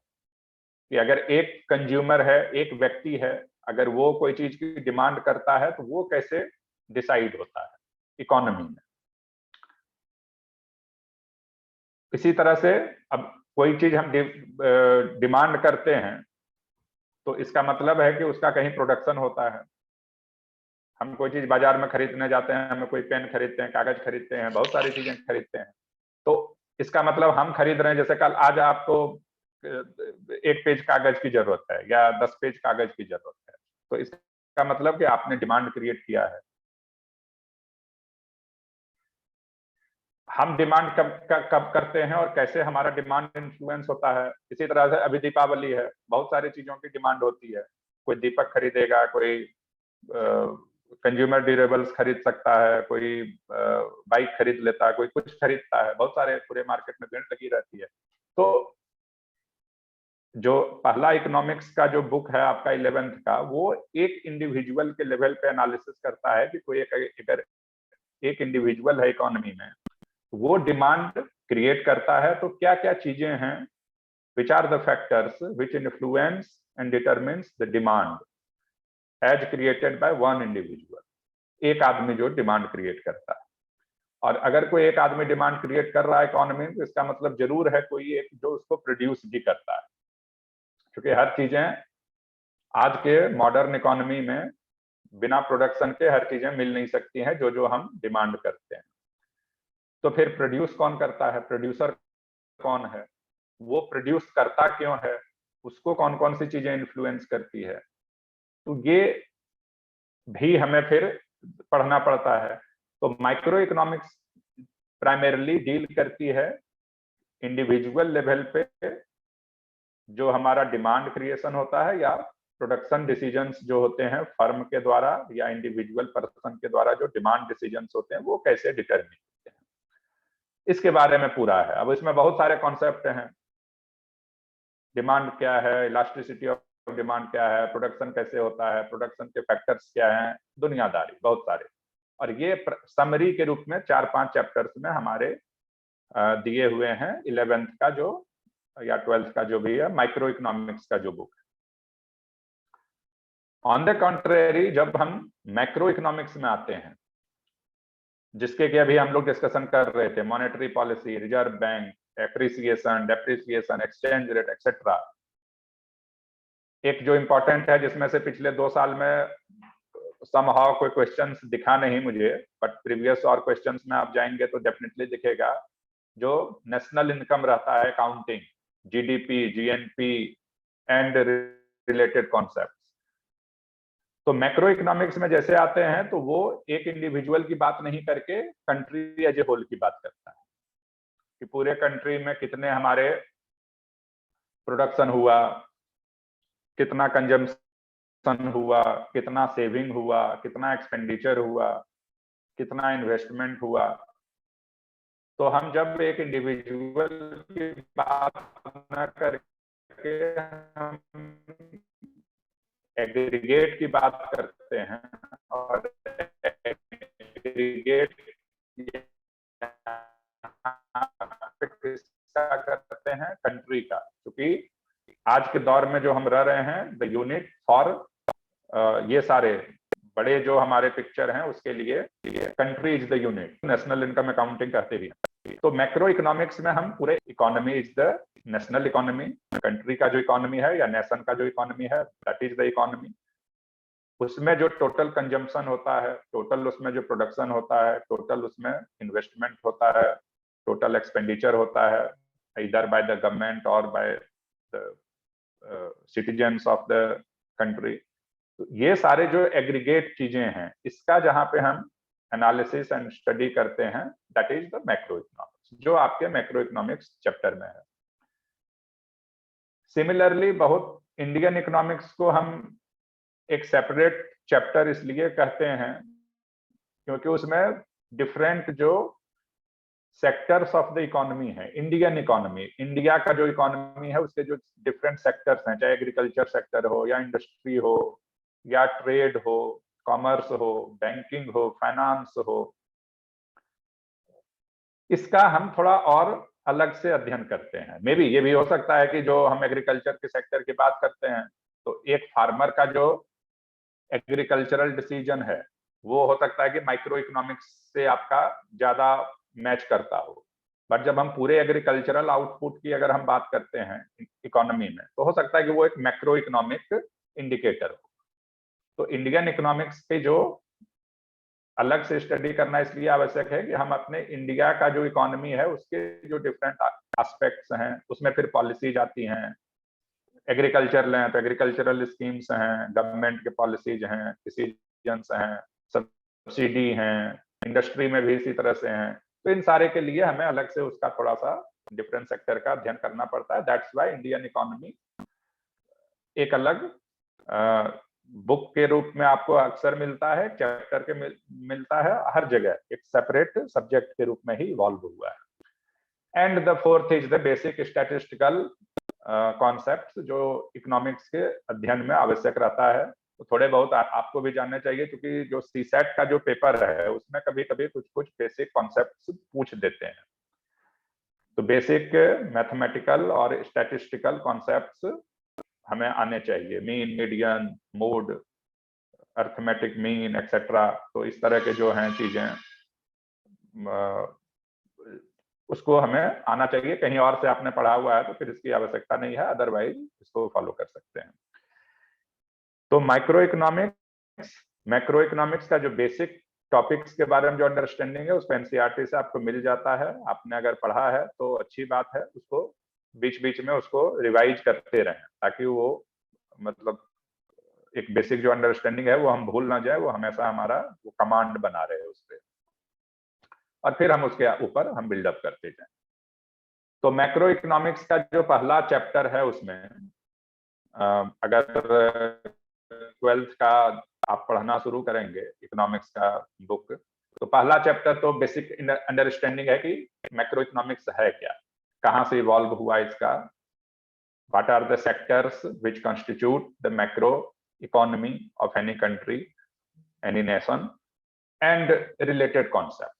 कि अगर एक कंज्यूमर है, एक व्यक्ति है, अगर वो कोई चीज की डिमांड करता है तो वो कैसे डिसाइड होता है इकोनॉमी में। इसी तरह से अब कोई चीज हम डिमांड करते हैं तो इसका मतलब है कि उसका कहीं प्रोडक्शन होता है। हम कोई चीज बाजार में खरीदने जाते हैं, हमें कोई पेन खरीदते हैं, कागज खरीदते हैं, बहुत सारी चीजें खरीदते हैं, तो इसका मतलब हम खरीद रहे हैं, जैसे कल आज आपको 1 पेज कागज की जरूरत है या 10 पेज कागज की जरूरत है, तो इसका मतलब कि आपने डिमांड क्रिएट किया है। हम डिमांड कब करते हैं और कैसे हमारा डिमांड इन्फ्लुएंस होता है। इसी तरह से अभी दीपावली है, बहुत सारी चीजों की डिमांड होती है, कोई दीपक खरीदेगा, कोई कंज्यूमर ड्यूरेबल्स खरीद सकता है, कोई बाइक खरीद लेता है, कोई कुछ खरीदता है, बहुत सारे पूरे मार्केट में भीड़ लगी रहती है। तो जो पहला इकोनॉमिक्स का जो बुक है आपका 11th का, वो एक इंडिविजुअल के लेवल पे एनालिसिस करता है कि कोई अगर एक इंडिविजुअल है इकोनॉमी में, वो डिमांड क्रिएट करता है तो क्या क्या चीजें हैं, which are the factors which influence and determines the demand as created by one individual. एक आदमी जो डिमांड क्रिएट करता है, और अगर कोई एक आदमी डिमांड क्रिएट कर रहा है इकोनॉमी में, तो इसका मतलब जरूर है कोई एक जो उसको प्रोड्यूस भी करता है, क्योंकि हर चीजें आज के मॉडर्न इकोनॉमी में बिना प्रोडक्शन के हर चीजें मिल नहीं सकती हैं जो जो हम डिमांड करते हैं। तो फिर प्रोड्यूस कौन करता है, प्रोड्यूसर कौन है, वो प्रोड्यूस करता क्यों है, उसको कौन कौन सी चीजें इन्फ्लुएंस करती है, तो ये भी हमें फिर पढ़ना पड़ता है। तो माइक्रो इकोनॉमिक्स प्राइमरीली डील करती है इंडिविजुअल लेवल पे जो हमारा डिमांड क्रिएशन होता है या प्रोडक्शन डिसीजंस जो होते हैं फर्म के द्वारा या इंडिविजुअल पर्सन के द्वारा, जो डिमांड डिसीजंस होते हैं वो कैसे डिटरमिन होते हैं, इसके बारे में पूरा है। अब इसमें बहुत सारे कॉन्सेप्ट हैं, डिमांड क्या है, इलास्टिसिटी ऑफ डिमांड क्या है, प्रोडक्शन कैसे होता है, प्रोडक्शन के फैक्टर्स क्या हैं, दुनियादारी बहुत सारे। और ये समरी के रूप में 4-5 चैप्टर्स में हमारे दिए हुए हैं 11th का जो या 12th का जो भी है माइक्रो इकोनॉमिक्स का जो बुक है। ऑन द कॉन्ट्रेरी जब हम मैक्रो इकोनॉमिक्स में आते हैं, जिसके कि अभी हम लोग डिस्कशन कर रहे थे, monetary policy, reserve bank, appreciation, depreciation, exchange rate etcetera, एक जो इंपॉर्टेंट है जिसमें से पिछले 2 साल में समहाउ कोई क्वेश्चंस दिखा नहीं मुझे, बट प्रीवियस और क्वेश्चंस में आप जाएंगे तो डेफिनेटली दिखेगा, जो नेशनल इनकम रहता है, counting, GDP, GNP and related concepts. तो मैक्रो इकोनॉमिक्स में जैसे आते हैं तो वो एक इंडिविजुअल की बात नहीं करके कंट्री एज ए होल की बात करता है कि पूरे कंट्री में कितने हमारे प्रोडक्शन हुआ, कितना कंजम्पशन हुआ, कितना सेविंग हुआ, कितना एक्सपेंडिचर हुआ, कितना इन्वेस्टमेंट हुआ। तो हम जब एक इंडिविजुअल की बात न करके हम एग्रीगेट की बात करते हैं, और एग्रीगेट करते हैं कंट्री का, क्योंकि आज के दौर में जो हम रह रहे हैं, द यूनिट फॉर ये सारे बड़े जो हमारे पिक्चर हैं उसके लिए country is the unit, national income accounting कहते भी हैं। तो मैक्रो इकोनॉमिक्स में हम पूरे economy is the national economy, country का जो इकोनॉमी है या नेशन का जो इकोनॉमी है, दैट इज द इकोनॉमी। उसमें जो टोटल कंजम्पशन होता है, टोटल उसमें जो प्रोडक्शन होता है, टोटल उसमें इन्वेस्टमेंट होता है, टोटल एक्सपेंडिचर होता है, इधर बाय द गवर्नमेंट और by the citizens of the country. तो ये सारे जो एग्रीगेट चीजें हैं, इसका जहां पे हम एनालिसिस एंड स्टडी करते हैं, that is the macro economics, जो आपके मैक्रो इकोनॉमिक्स चैप्टर में है। सिमिलरली बहुत इंडियन इकोनॉमिक्स को हम एक सेपरेट चैप्टर इसलिए कहते हैं क्योंकि उसमें डिफरेंट जो सेक्टर्स ऑफ द इकोनॉमी है, इंडियन इकोनॉमी, इंडिया का जो इकोनॉमी है उसके जो डिफरेंट सेक्टर्स हैं, चाहे एग्रीकल्चर सेक्टर हो या इंडस्ट्री हो या ट्रेड हो, कॉमर्स हो, बैंकिंग हो, फाइनेंस हो, इसका हम थोड़ा और अलग से अध्ययन करते हैं। मे बी ये भी हो सकता है कि जो हम एग्रीकल्चर के सेक्टर की बात करते हैं तो एक फार्मर का जो एग्रीकल्चरल डिसीजन है वो हो सकता है कि माइक्रो इकोनॉमिक्स से आपका ज्यादा मैच करता हो, बट जब हम पूरे एग्रीकल्चरल आउटपुट की अगर हम बात करते हैं इकोनॉमी में, तो हो सकता है कि वो एक मैक्रो इकोनॉमिक इंडिकेटर हो। तो इंडियन इकोनॉमिक्स के जो अलग से स्टडी करना इसलिए आवश्यक है कि हम अपने इंडिया का जो इकोनॉमी है उसके जो डिफरेंट एस्पेक्ट्स हैं, उसमें फिर पॉलिसीज आती हैं। एग्रीकल्चर लें तो एग्रीकल्चरल स्कीम्स हैं, गवर्नमेंट के पॉलिसीज हैं, डिसीजंस हैं, सब्सिडी हैं, इंडस्ट्री में भी इसी तरह से हैं। तो इन सारे के लिए हमें अलग से उसका थोड़ा सा डिफरेंट सेक्टर का अध्ययन करना पड़ता है। दैट्स व्हाई इंडियन इकोनॉमी एक अलग बुक के रूप में आपको अक्सर मिलता है, चैप्टर के मिलता है, हर जगह एक सेपरेट सब्जेक्ट के रूप में ही इवॉल्व हुआ है। And the fourth is the basic statistical concepts जो इकोनॉमिक्स के अध्ययन में आवश्यक रहता है, तो थोड़े बहुत आपको भी जानने चाहिए, क्योंकि जो सीसेट का जो पेपर है उसमें कभी कभी कुछ कुछ बेसिक कॉन्सेप्ट्स पूछ देते हैं। तो बेसिक मैथमेटिकल और स्टैटिस्टिकल कॉन्सेप्ट्स हमें आने चाहिए, mean, median, mode, arithmetic mean etcetera. तो इस तरह के जो हैं चीजें उसको हमें आना चाहिए। कहीं और से आपने पढ़ा हुआ है तो फिर इसकी आवश्यकता नहीं है, अदरवाइज इसको फॉलो कर सकते हैं। तो माइक्रो इकोनॉमिक्स का जो बेसिक टॉपिक्स के बारे में जो अंडरस्टैंडिंग है उसको एनसीईआरटी से आपको मिल जाता है। आपने अगर पढ़ा है तो अच्छी बात है, उसको बीच बीच में उसको रिवाइज करते रहें, ताकि वो मतलब एक बेसिक जो अंडरस्टैंडिंग है वो हम भूल ना जाए, वो हमेशा हमारा वो कमांड बना रहे उस पर, और फिर हम उसके ऊपर हम बिल्डअप करते जाएं। तो मैक्रो इकोनॉमिक्स का जो पहला चैप्टर है उसमें अगर 12th का आप पढ़ना शुरू करेंगे इकोनॉमिक्स का बुक, तो पहला चैप्टर तो बेसिक अंडरस्टैंडिंग है कि मैक्रो इकोनॉमिक्स है क्या, कहां से इवॉल्व हुआ इसका, what are the sectors which constitute the macro economy of any country, any nation, and related concepts.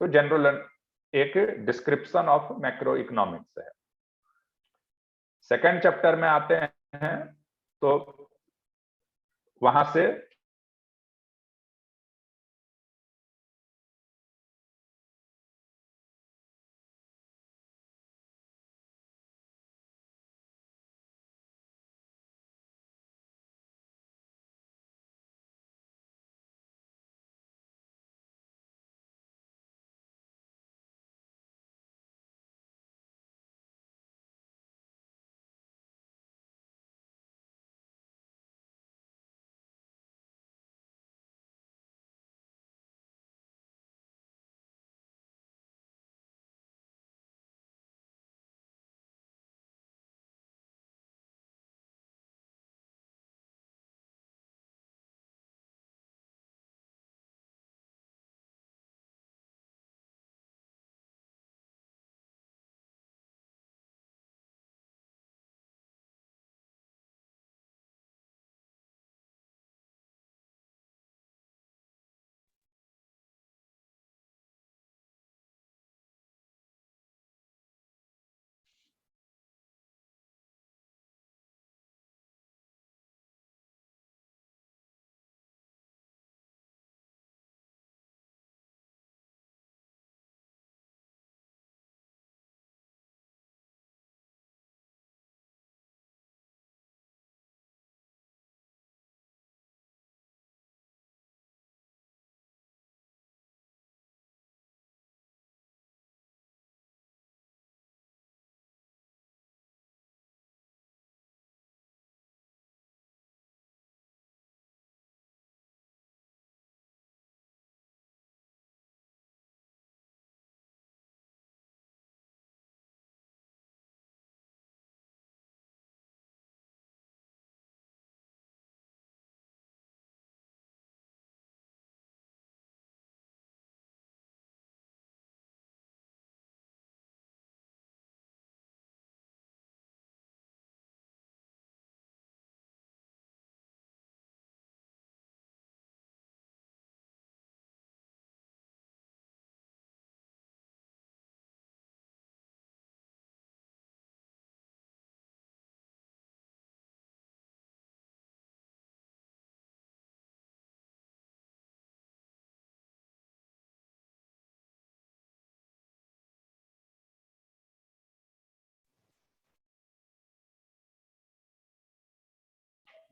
तो जनरल एक डिस्क्रिप्शन ऑफ मैक्रो इकोनॉमिक्स है। सेकेंड चैप्टर में आते हैं तो वहां से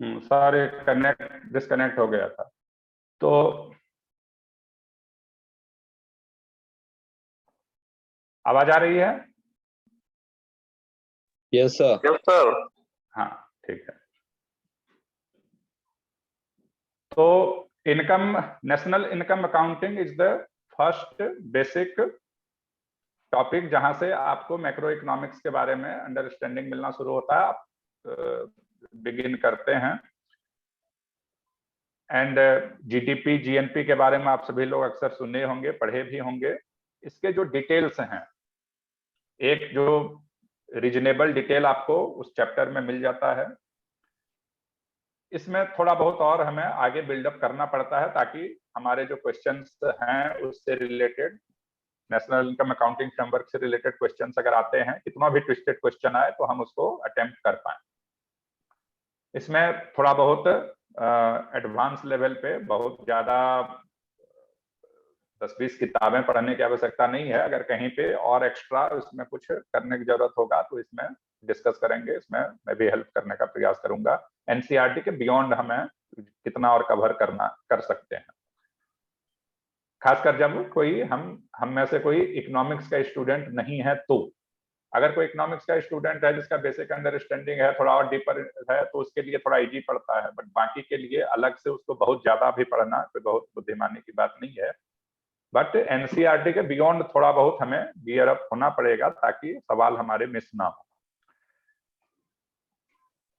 सारे कनेक्ट डिस्कनेक्ट हो गया था। तो आवाज आ रही है? Yes sir. हाँ ठीक है। तो income, national income accounting is the first basic topic जहां से आपको मैक्रो इकोनॉमिक्स के बारे में अंडरस्टैंडिंग मिलना शुरू होता है। आप बिगिन करते हैं। एंड जीडीपी, जीएनपी के बारे में आप सभी लोग अक्सर सुने होंगे, पढ़े भी होंगे। इसके जो डिटेल्स हैं, एक जो रीजनेबल डिटेल आपको उस चैप्टर में मिल जाता है। इसमें थोड़ा बहुत और हमें आगे बिल्डअप करना पड़ता है ताकि हमारे जो क्वेश्चंस हैं उससे related, national income accounting framework से रिलेटेड क्वेश्चंस अगर आते हैं, कितना भी ट्विस्टेड क्वेश्चन आए तो हम उसको अटेम्प्ट कर पाए। इसमें थोड़ा बहुत एडवांस लेवल पे बहुत ज्यादा 10-20 किताबें पढ़ने की आवश्यकता नहीं है। अगर कहीं पे और एक्स्ट्रा इसमें कुछ करने की जरूरत होगा तो इसमें डिस्कस करेंगे, इसमें मैं भी हेल्प करने का प्रयास करूंगा। एनसीईआरटी के बियॉन्ड हमें कितना और कवर कर सकते हैं, खासकर जब कोई हम में से कोई इकोनॉमिक्स का स्टूडेंट नहीं है। तो अगर कोई इकोनॉमिक्स का स्टूडेंट है जिसका बेसिक अंडरस्टैंडिंग है, थोड़ा और डीपर है, तो उसके लिए थोड़ा इजी पड़ता है। बट बाकी के लिए अलग से उसको बहुत ज्यादा भी पढ़ना कोई बहुत बुद्धिमानी की बात नहीं है। बट एनसीईआरटी के बियॉन्ड थोड़ा बहुत हमें गियर अप होना पड़ेगा ताकि सवाल हमारे मिस ना हो।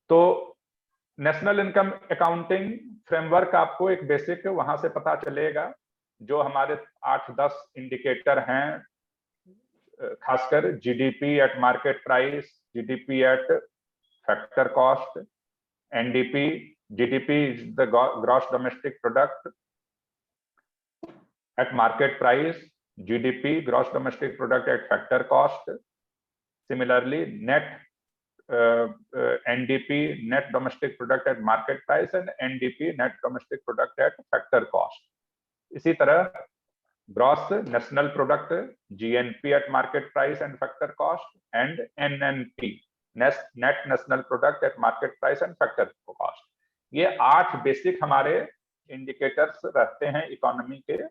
तो नेशनल इनकम अकाउंटिंग फ्रेमवर्क आपको एक बेसिक वहां से पता चलेगा, जो हमारे 8-10 इंडिकेटर हैं, खासकर GDP at market price, GDP at factor cost, NDP, GDP is the gross domestic product at market price, GDP, gross domestic product at factor cost. Similarly, net NDP, net domestic product at market price, and NDP, net domestic product at factor cost. इसी तरह gross national product, GNP at market price and factor cost, and NNP, net national product at market price and factor cost. ये 8 basic हमारे indicators रहते हैं economy के,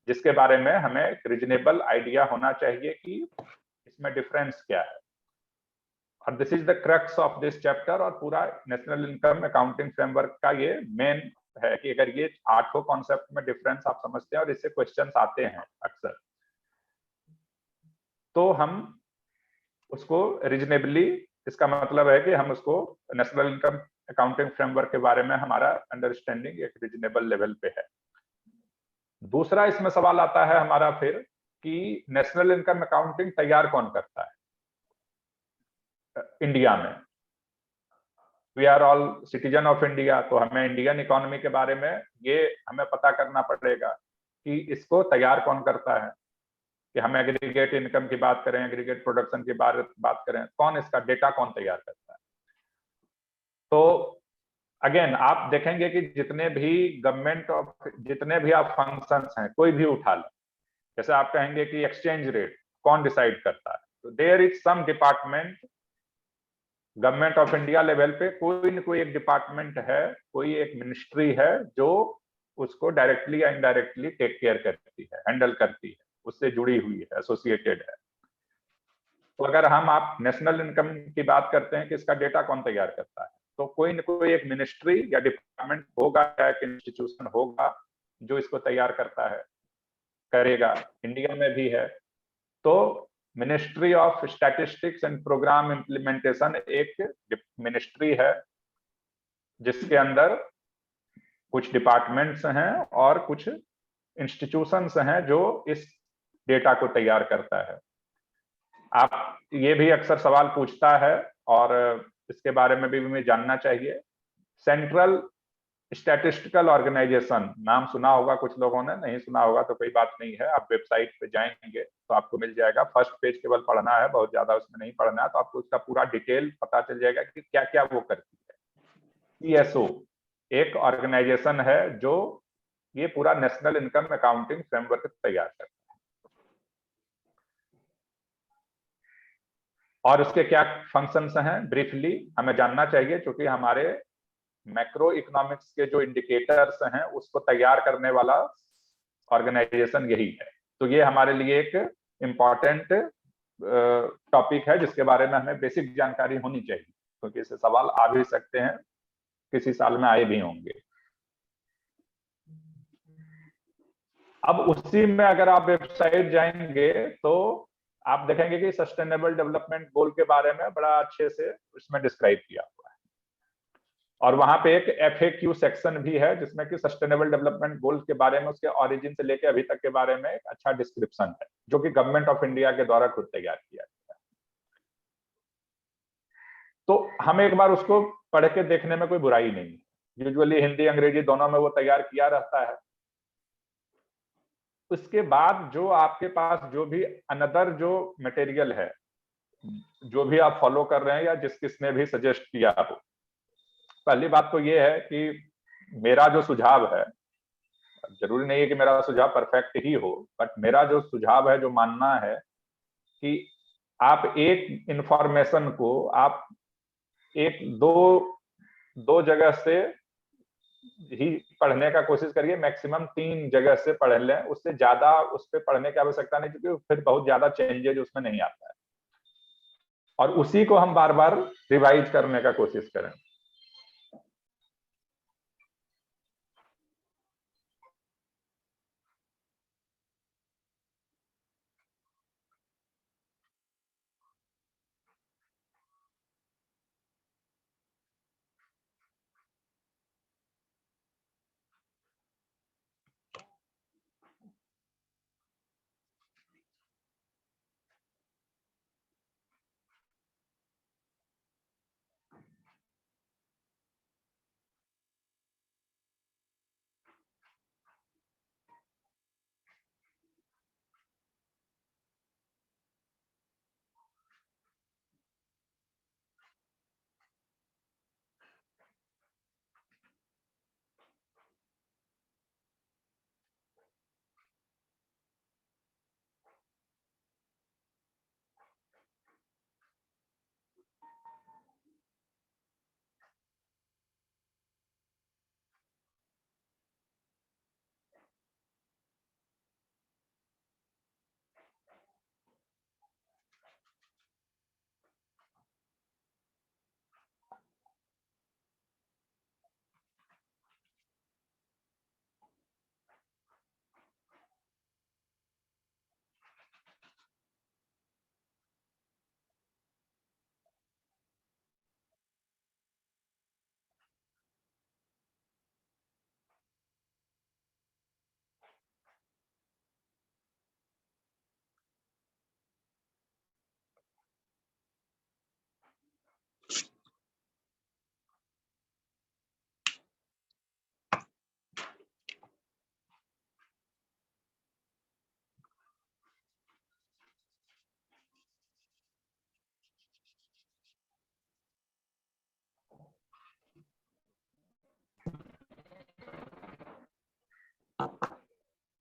जिसके बारे में हमें एक रीजनेबल आइडिया होना चाहिए कि इसमें डिफरेंस क्या है। और this is the crux of this chapter, और पूरा नेशनल इनकम अकाउंटिंग फ्रेमवर्क का ये मेन है कि अगर ये 8 कॉन्सेप्ट में डिफरेंस आप समझते हैं और इससे क्वेश्चंस आते हैं अक्सर, तो हम उसको रीजनेबली, इसका मतलब है कि हम उसको नेशनल इनकम अकाउंटिंग फ्रेमवर्क के बारे में हमारा अंडरस्टैंडिंग एक रीजनेबल लेवल पे है। दूसरा इसमें सवाल आता है हमारा फिर कि नेशनल इनकम अकाउंटिंग तैयार कौन करता है इंडिया में। We are all citizen of India, तो हमें इंडियन इकोनॉमी के बारे में ये हमें पता करना पड़ेगा कि इसको तैयार कौन करता है। कि हमें एग्रीगेट इनकम की बात करें, एग्रीगेट प्रोडक्शन की बात करें, कौन इसका डेटा कौन तैयार करता है। तो अगेन आप देखेंगे कि जितने भी आप फंक्शंस हैं, कोई भी उठा लें, जैसे आप कहेंगे कि एक्सचेंज रेट कौन डिसाइड करता है, तो there is some department government of India level पे, कोई न कोई एक डिपार्टमेंट है, कोई एक मिनिस्ट्री है जो उसको डायरेक्टली या इनडायरेक्टली टेक केयर करती है, हैंडल करती है, उससे जुड़ी हुई है, एसोसिएटेड है। तो अगर आप नेशनल इनकम की बात करते हैं कि इसका डेटा कौन तैयार करता है, तो कोई न कोई एक मिनिस्ट्री या डिपार्टमेंट होगा या एक इंस्टीट्यूशन होगा जो इसको तैयार करता है, करेगा। इंडिया में भी है। तो ministry of statistics and programme implementation एक मिनिस्ट्री है जिसके अंदर कुछ डिपार्टमेंट्स हैं और कुछ इंस्टीट्यूशंस हैं जो इस डेटा को तैयार करता है। आप ये भी अक्सर सवाल पूछता है और इसके बारे में भी हमें जानना चाहिए। सेंट्रल स्टैटिस्टिकल ऑर्गेनाइजेशन नाम सुना होगा कुछ लोगों ने, नहीं सुना होगा तो कोई बात नहीं है, आप वेबसाइट पे जाएंगे तो आपको मिल जाएगा। फर्स्ट पेज केवल पढ़ना है, बहुत ज्यादा उसमें नहीं पढ़ना है, तो आपको उसका पूरा डिटेल पता चल जाएगा कि क्या क्या वो करती है। सीएसओ एक ऑर्गेनाइजेशन है जो ये पूरा नेशनल इनकम अकाउंटिंग फ्रेमवर्क तैयार करता है। और उसके क्या फंक्शंस हैं ब्रीफली हमें जानना चाहिए, क्योंकि हमारे मैक्रो इकोनॉमिक्स के जो इंडिकेटर्स हैं उसको तैयार करने वाला ऑर्गेनाइजेशन यही है। तो ये हमारे लिए एक इम्पॉर्टेंट टॉपिक है जिसके बारे में हमें बेसिक जानकारी होनी चाहिए, क्योंकि इससे सवाल आ भी सकते हैं, किसी साल में आए भी होंगे। अब उसी में अगर आप वेबसाइट जाएंगे तो आप देखेंगे कि सस्टेनेबल डेवलपमेंट गोल के बारे में बड़ा अच्छे से उसमें डिस्क्राइब किया हुआ है, और वहां पे एक FAQ सेक्शन भी है जिसमें कि सस्टेनेबल डेवलपमेंट गोल के बारे में, उसके ओरिजिन से लेके अभी तक के बारे में एक अच्छा डिस्क्रिप्शन है, जो कि गवर्नमेंट ऑफ इंडिया के द्वारा खुद तैयार किया गया है। तो हम एक बार उसको पढ़ के देखने में कोई बुराई नहीं। यूजुअली हिंदी अंग्रेजी दोनों में वो तैयार किया रहता है। उसके बाद जो आपके पास जो भी अनदर जो मटेरियल है, जो भी आप फॉलो कर रहे हैं या जिस किसने भी सजेस्ट किया हो, पहली बात तो ये है कि मेरा जो सुझाव है, जरूरी नहीं है कि मेरा सुझाव परफेक्ट ही हो, बट मेरा जो सुझाव है, जो मानना है कि आप एक इंफॉर्मेशन को आप एक दो दो जगह से ही पढ़ने का कोशिश करिए, मैक्सिमम 3 जगह से पढ़ लें, उससे ज्यादा उस पर पढ़ने की आवश्यकता नहीं, क्योंकि फिर बहुत ज्यादा चेंजेज उसमें नहीं आता है, और उसी को हम बार बार रिवाइज करने का कोशिश करें।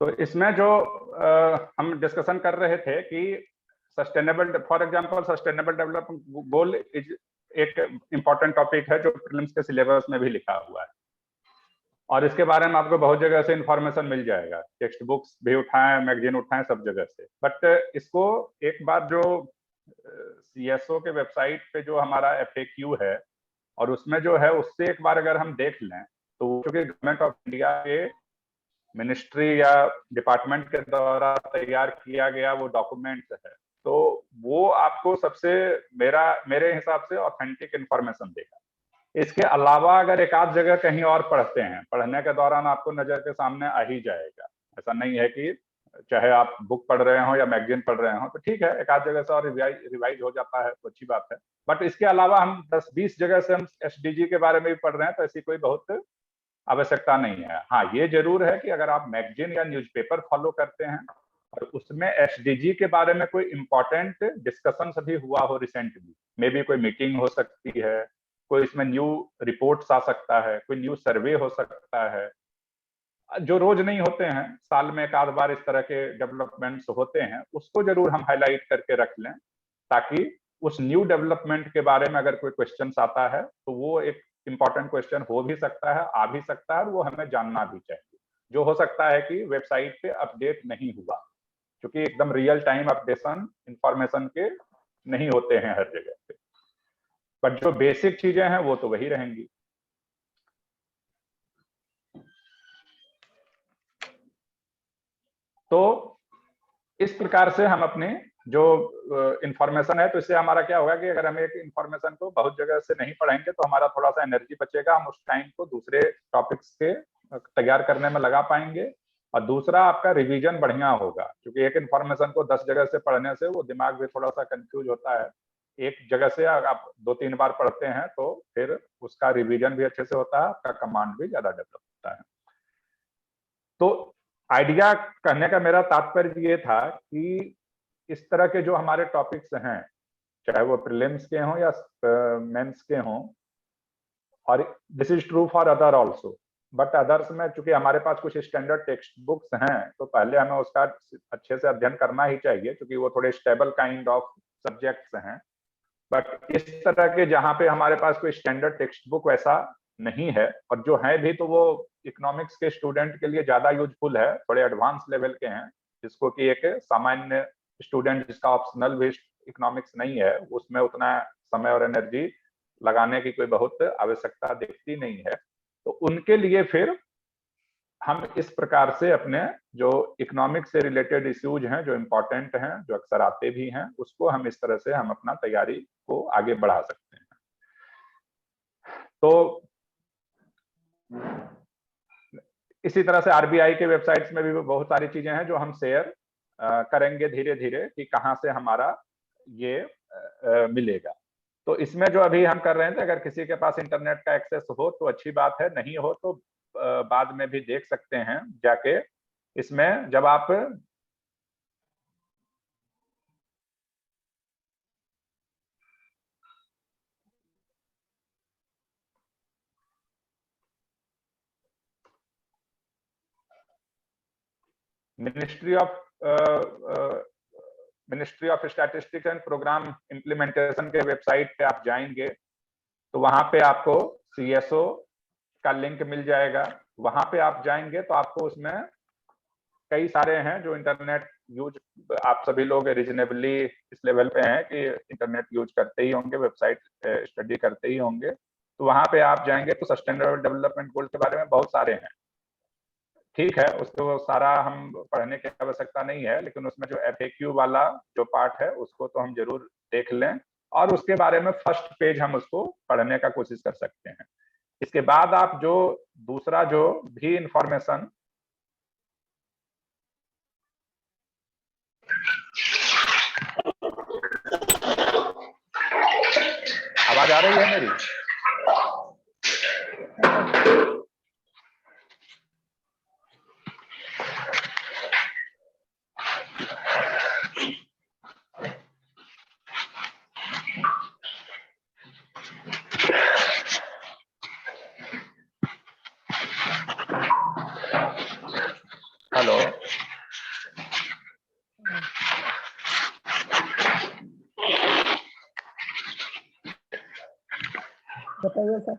तो इसमें जो हम डिस्कशन कर रहे थे कि sustainable, for example sustainable development goal is एक इंपॉर्टेंट टॉपिक है जो प्रीलिम्स के सिलेबस में भी लिखा हुआ है, और इसके बारे में आपको बहुत जगह से इंफॉर्मेशन मिल जाएगा, टेक्स्ट बुक्स भी उठाएं, मैगजीन उठाएं, सब जगह से। बट इसको एक बार जो सीएसओ के वेबसाइट पे जो हमारा एफएक्यू है, और उसमें जो है उससे एक बार अगर हम देख लें, तो चूंकि गवर्नमेंट ऑफ इंडिया के मिनिस्ट्री या डिपार्टमेंट के द्वारा तैयार किया गया वो डॉक्यूमेंट है, तो वो आपको सबसे मेरे हिसाब से ऑथेंटिक इंफॉर्मेशन देगा। इसके अलावा अगर एक आध जगह कहीं और पढ़ते हैं, पढ़ने के दौरान आपको नजर के सामने आ ही जाएगा। ऐसा नहीं है कि चाहे आप बुक पढ़ रहे हो या मैगजीन पढ़ रहे हो तो ठीक है, एक आध जगह से और रिवाइज हो जाता है तो अच्छी बात है, बट इसके अलावा हम 10-20 जगह से हम एसडीजी के बारे में भी पढ़ रहे हैं, तो ऐसी कोई बहुत आवश्यकता नहीं है। हाँ, ये जरूर है कि अगर आप मैगजीन या न्यूज़पेपर फॉलो करते हैं और उसमें एसडीजी के बारे में कोई इंपॉर्टेंट डिस्कशन भी हुआ हो रिसेंटली, मे बी कोई मीटिंग हो सकती है, कोई इसमें न्यू रिपोर्ट्स आ सकता है, कोई न्यू सर्वे हो सकता है, जो रोज नहीं होते हैं, साल में एक आध बार इस तरह के डेवलपमेंट्स होते हैं, उसको जरूर हम हाईलाइट करके रख लें, ताकि उस न्यू डेवलपमेंट के बारे में अगर कोई क्वेश्चन आता है तो वो एक इंपॉर्टेंट क्वेश्चन हो भी सकता है, आ भी सकता है, और वो हमें जानना भी चाहिए, जो हो सकता है कि वेबसाइट पे अपडेट नहीं हुआ, क्योंकि एकदम रियल टाइम अपडेशन इंफॉर्मेशन के नहीं होते हैं हर जगह पे, बट जो बेसिक चीजें हैं वो तो वही रहेंगी। तो इस प्रकार से हम अपने जो इंफॉर्मेशन है, तो इससे हमारा क्या होगा कि अगर हम एक इंफॉर्मेशन को बहुत जगह से नहीं पढ़ेंगे तो हमारा थोड़ा सा एनर्जी बचेगा, हम उस टाइम को दूसरे टॉपिक्स के तैयार करने में लगा पाएंगे, और दूसरा आपका रिवीजन बढ़िया होगा, क्योंकि एक इंफॉर्मेशन को 10 जगह से पढ़ने से वो दिमाग भी थोड़ा सा कंफ्यूज होता है, एक जगह से आप 2-3 बार पढ़ते हैं तो फिर उसका रिवीजन भी अच्छे से होता है, आपका कमांड भी ज्यादा डेवलप होता है। तो आइडिया कहने का मेरा तात्पर्य ये था कि इस तरह के जो हमारे टॉपिक्स हैं, चाहे वो प्रीलिम्स के हों या मेंस के हों, और this is true for other also, but others में चूंकि हमारे पास कुछ स्टैंडर्ड टेक्स्ट बुक्स हैं तो पहले हमें उसका अच्छे से अध्ययन करना ही चाहिए, क्योंकि वो थोड़े स्टेबल काइंड ऑफ सब्जेक्ट्स हैं। बट इस तरह के जहाँ पे हमारे पास कोई स्टैंडर्ड टेक्स्ट बुक वैसा नहीं है, और जो है भी तो वो इकोनॉमिक्स के स्टूडेंट के लिए ज्यादा यूजफुल है, थोड़े एडवांस लेवल के हैं, जिसको कि एक सामान्य स्टूडेंट जिसका ऑप्शनल भी इकोनॉमिक्स नहीं है, उसमें उतना समय और एनर्जी लगाने की कोई बहुत आवश्यकता दिखती नहीं है। तो उनके लिए फिर हम इस प्रकार से अपने जो इकोनॉमिक्स से रिलेटेड इश्यूज हैं, जो इम्पोर्टेंट हैं, जो अक्सर आते भी हैं, उसको हम इस तरह से हम अपना तैयारी को आगे बढ़ा सकते हैं। तो इसी तरह से आरबीआई के वेबसाइट्स में भी बहुत सारी चीजें हैं जो हम शेयर करेंगे धीरे धीरे कि कहाँ से हमारा ये मिलेगा। तो इसमें जो अभी हम कर रहे थे, अगर किसी के पास इंटरनेट का एक्सेस हो तो अच्छी बात है, नहीं हो तो बाद में भी देख सकते हैं जाके। इसमें जब आप ministry of statistics and programme implementation के वेबसाइट पे आप जाएंगे तो वहां पे आपको सीएसओ का लिंक मिल जाएगा। वहां पे आप जाएंगे तो आपको उसमें कई सारे हैं जो इंटरनेट यूज आप सभी लोग रीजनेबली इस लेवल पे हैं कि इंटरनेट यूज करते ही होंगे, वेबसाइट स्टडी करते ही होंगे। तो वहां पे आप जाएंगे तो सस्टेनेबल डेवलपमेंट गोल के बारे में बहुत सारे हैं। ठीक है, उसको सारा हम पढ़ने की आवश्यकता नहीं है, लेकिन उसमें जो एफएक्यू वाला जो पार्ट है उसको तो हम जरूर देख लें, और उसके बारे में फर्स्ट पेज हम उसको पढ़ने का कोशिश कर सकते हैं। इसके बाद आप जो दूसरा जो भी इंफॉर्मेशन आवाज आ रही है मेरी? हेलो, बताइए सर।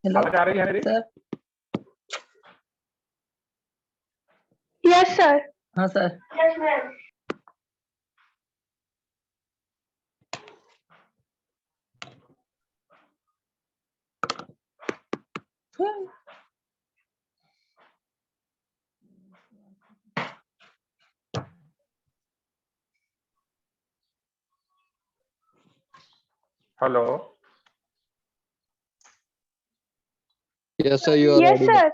आवाज आ रही है मेरी? सर। Yes sir. हाँ sir. Yes ma'am. Hello. Yes, sir, you are Yes, audible. sir.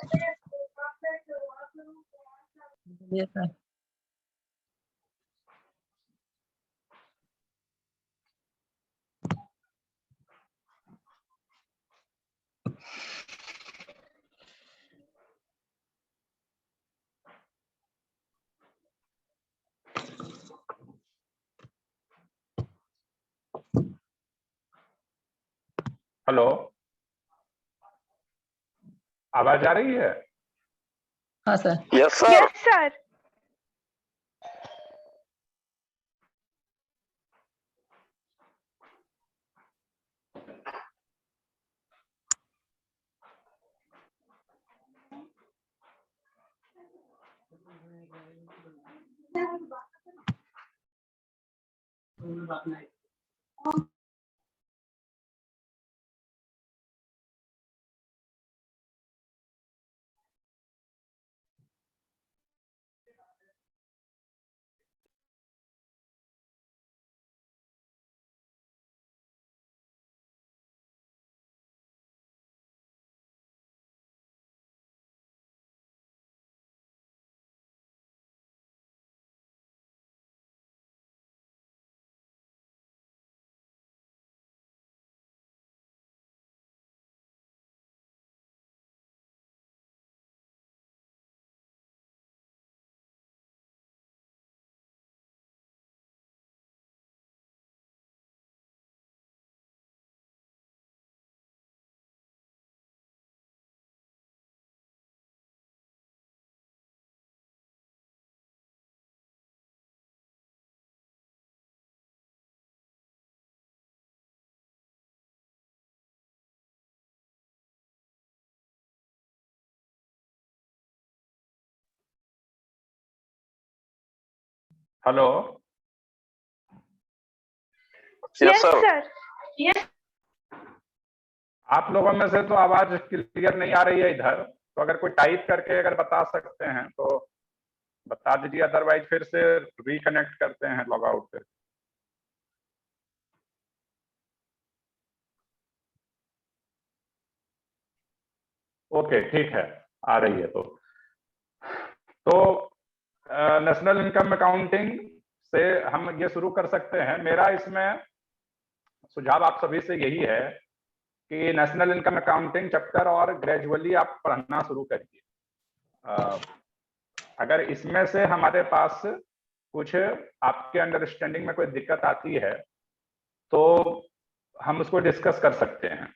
Yes, sir. Hello, आवाज आ रही है? हाँ sir. Yes, sir. Yes, sir. Hello. Yes, sir. Yes. आप लोगों में से तो आवाज क्लियर नहीं आ रही है इधर, तो अगर कोई टाइप करके अगर बता सकते हैं तो बता दीजिए, अदरवाइज फिर से रिकनेक्ट करते हैं लॉग आउट से। ओके, ठीक है, आ रही है। तो नेशनल इनकम अकाउंटिंग से हम ये शुरू कर सकते हैं। मेरा इसमें सुझाव आप सभी से यही है कि नेशनल इनकम अकाउंटिंग चैप्टर और ग्रेजुअली आप पढ़ना शुरू करिए। अगर इसमें से हमारे पास कुछ आपके अंडरस्टैंडिंग में कोई दिक्कत आती है तो हम उसको डिस्कस कर सकते हैं।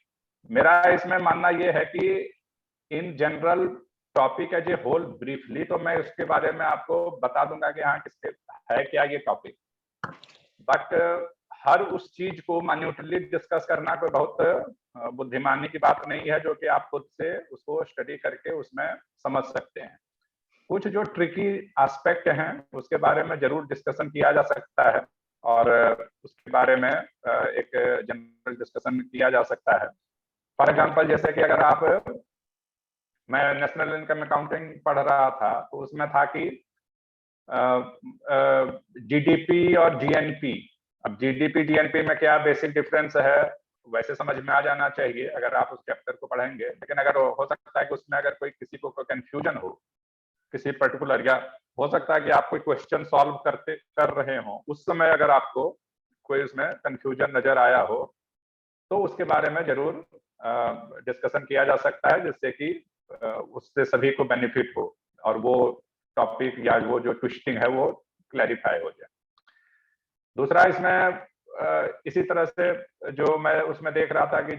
मेरा इसमें मानना यह है कि इन general topic as a whole briefly तो मैं उसके बारे में आपको बता दूंगा कि हाँ किसके है क्या ये टॉपिक, बट हर उस चीज को माइन्यूटली डिस्कस करना कोई बहुत बुद्धिमानी की बात नहीं है, जो कि आप खुद से उसको स्टडी करके उसमें समझ सकते हैं। कुछ जो ट्रिकी एस्पेक्ट हैं उसके बारे में जरूर डिस्कशन किया जा सकता है और उसके बारे में एक जनरल डिस्कशन किया जा सकता है। फॉर एग्जांपल, जैसे कि अगर आप, मैं नेशनल इनकम अकाउंटिंग पढ़ रहा था तो उसमें था कि जीडीपी और जीएनपी। अब जीडीपी जीएनपी में क्या बेसिक डिफरेंस है वैसे समझ में आ जाना चाहिए अगर आप उस चैप्टर को पढ़ेंगे, लेकिन अगर हो सकता है कि उसमें अगर कोई किसी को कंफ्यूजन हो किसी पर्टिकुलर, या हो सकता है कि आप कोई क्वेश्चन सॉल्व कर रहे हो उस समय अगर आपको कोई उसमें कंफ्यूजन नजर आया हो तो उसके बारे में जरूर डिस्कशन किया जा सकता है, जिससे कि उससे सभी को बेनिफिट हो और वो टॉपिक या वो जो ट्विस्टिंग है वो क्लैरिफाई हो जाए। दूसरा, इसमें इसी तरह से जो मैं उसमें देख रहा था कि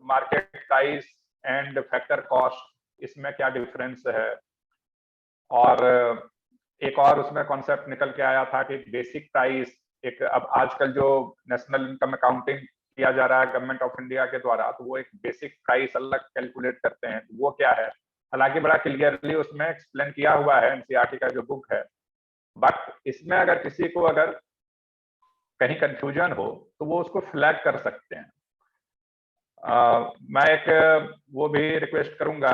market price and factor cost, इसमें क्या डिफरेंस है, और एक और उसमें कॉन्सेप्ट निकल के आया था कि बेसिक प्राइस, एक अब आजकल जो नेशनल इनकम अकाउंटिंग किया जा रहा है गवर्नमेंट ऑफ इंडिया के द्वारा, तो वो एक बेसिक प्राइस अलग कैलकुलेट करते हैं, तो वो क्या है, हालांकि बड़ा क्लियरली उसमें एक्सप्लेन किया हुआ है एनसीईआरटी का जो बुक है, बट इसमें अगर किसी को अगर कहीं कंफ्यूजन हो तो वो उसको फ्लैग कर सकते हैं। मैं एक वो भी रिक्वेस्ट करूंगा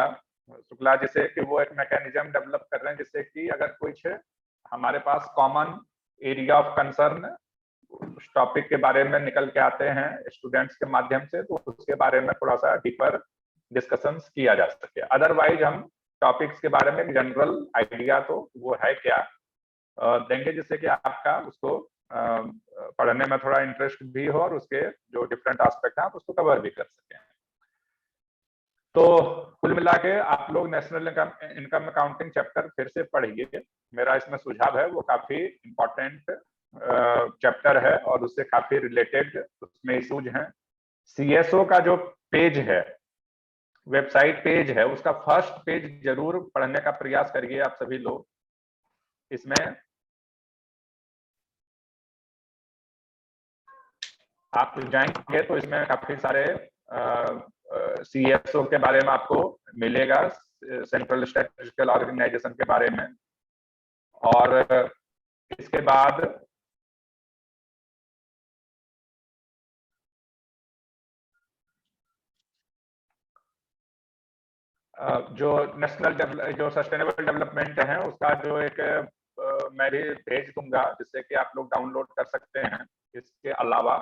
शुक्ला जी से कि वो एक मैकेनिज्म डेवलप कर रहे हैं जिससे कि अगर कुछ हमारे पास कॉमन एरिया ऑफ कंसर्न उस टॉपिक के बारे में निकल के आते हैं स्टूडेंट्स के माध्यम से, तो उसके बारे में थोड़ा सा डीपर डिस्कशंस किया जा सके। अदरवाइज हम टॉपिक्स के बारे में जनरल आइडिया तो वो है क्या देंगे जिससे कि आपका उसको पढ़ने में थोड़ा इंटरेस्ट भी हो और उसके जो डिफरेंट एस्पेक्ट हैं आप उसको कवर भी कर सकें। तो कुल मिला के आप लोग नेशनल इनकम अकाउंटिंग चैप्टर फिर से पढ़िए। मेरा इसमें सुझाव है, वो काफी इंपॉर्टेंट चैप्टर है और उससे काफी रिलेटेड उसमें इशूज हैं। सीएसओ का जो पेज है, वेबसाइट पेज है, उसका फर्स्ट पेज जरूर पढ़ने का प्रयास करिए आप सभी लोग। इसमें आप जाएंगे तो इसमें काफी सारे सीएसओ के बारे में आपको मिलेगा, सेंट्रल स्टैटिस्टिकल ऑर्गेनाइजेशन के बारे में। और इसके बाद जो नेशनल जो सस्टेनेबल डेवलपमेंट है उसका जो एक मैं भी भेज दूंगा जिससे कि आप लोग डाउनलोड कर सकते हैं। इसके अलावा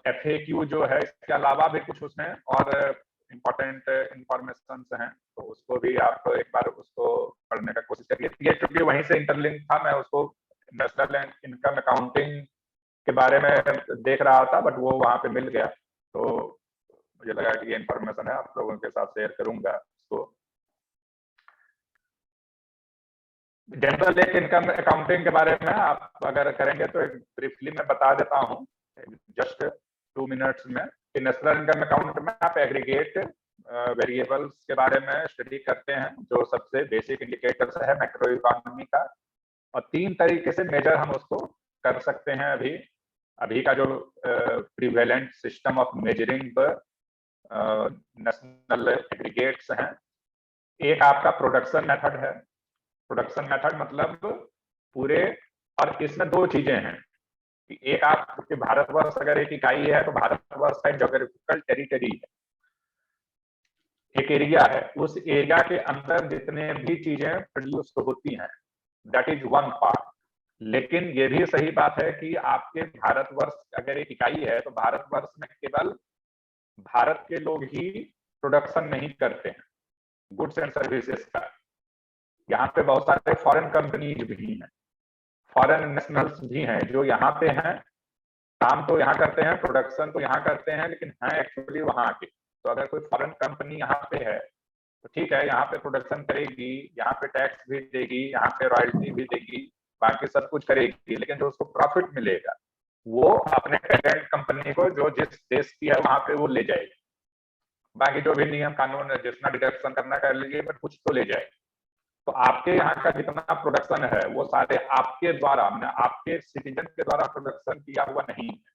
FAQ जो है, इसके अलावा भी कुछ उसमें और इम्पोर्टेंट इंफॉर्मेशन हैं, तो उसको भी आप एक बार उसको पढ़ने का कोशिश करिए। ये क्योंकि वहीं से इंटरलिंक था, मैं उसको नेशनल इनकम अकाउंटिंग के बारे में देख रहा था बट वो वहां पे मिल गया, तो मुझे लगा कि ये इंफॉर्मेशन है आप लोगों के साथ शेयर करूंगा इसको। जनरल एक इनकम अकाउंटिंग के बारे में आप अगर करेंगे तो एक ब्रीफली मैं बता देता हूँ जस्ट 2 मिनट्स में कि नेशनल इनकम अकाउंट में आप एग्रीगेट वेरिएबल्स के बारे में स्टडी करते हैं जो सबसे बेसिक इंडिकेटर्स है मैक्रो इकोनॉमी का, और 3 तरीके से मेजर हम उसको कर सकते हैं। अभी का जो prevalent system of measuring national aggregates हैं, एक आपका प्रोडक्शन मेथड है। प्रोडक्शन मेथड मतलब पूरे, और इसमें 2 चीजें हैं कि एक आपके भारतवर्ष अगर एक इकाई है तो भारतवर्ष का ज्योग्राफिकल टेरिटरी है, एक एरिया है, उस एरिया के अंदर जितने भी चीजें प्रोड्यूस होती हैं दैट इज वन पार्ट। लेकिन ये भी सही बात है कि आपके भारतवर्ष अगर एक इकाई है तो भारतवर्ष में केवल भारत के लोग ही प्रोडक्शन नहीं करते हैं गुड्स एंड सर्विसेज का। यहाँ पे बहुत सारे फॉरेन कंपनीज भी हैं, फॉरेन नेशनल्स भी हैं जो यहाँ पे हैं, काम तो यहाँ करते हैं, प्रोडक्शन तो यहाँ करते हैं, लेकिन हैं एक्चुअली वहाँ के। तो अगर कोई फॉरेन कंपनी यहाँ पे है तो ठीक है, यहाँ पे प्रोडक्शन करेगी, यहाँ पे टैक्स भी देगी, यहाँ पे रॉयल्टी भी देगी, बाकी सब कुछ करेगी, लेकिन जो उसको प्रॉफिट मिलेगा वो अपने पेरेंट कंपनी को जो जिस देश की है वहां पे वो ले जाएगी। बाकी जो भी नियम कानून जितना डिडक्शन करना कर लीजिए बट कुछ तो ले जाएगी। तो आपके यहाँ का जितना प्रोडक्शन है वो सारे आपके द्वारा, आपके सिटीजन के द्वारा प्रोडक्शन किया हुआ नहीं है।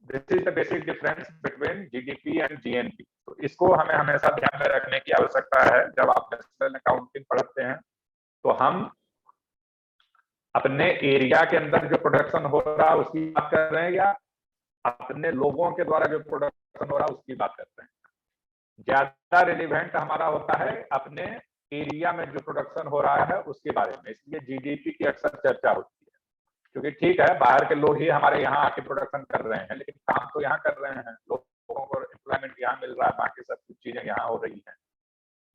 This is the basic difference between GDP and GNP. तो इसको हमें हमेशा ध्यान में रखने की आवश्यकता है जब आप नेशनल अकाउंटिंग पढ़ते हैं। तो हम अपने एरिया के अंदर जो प्रोडक्शन हो रहा है उसकी बात कर रहे हैं या अपने लोगों के द्वारा जो प्रोडक्शन हो रहा है उसकी बात करते हैं। ज्यादा रिलेवेंट हमारा होता है अपने एरिया में जो प्रोडक्शन हो रहा है उसके बारे में, इसलिए जीडीपी की अक्सर चर्चा होती है। क्योंकि ठीक है बाहर के लोग ही हमारे यहाँ आके प्रोडक्शन कर रहे हैं, लेकिन काम तो यहाँ कर रहे हैं, लोगों को एम्प्लॉयमेंट यहाँ मिल रहा है, बाकी सब कुछ चीजें यहाँ हो रही हैं।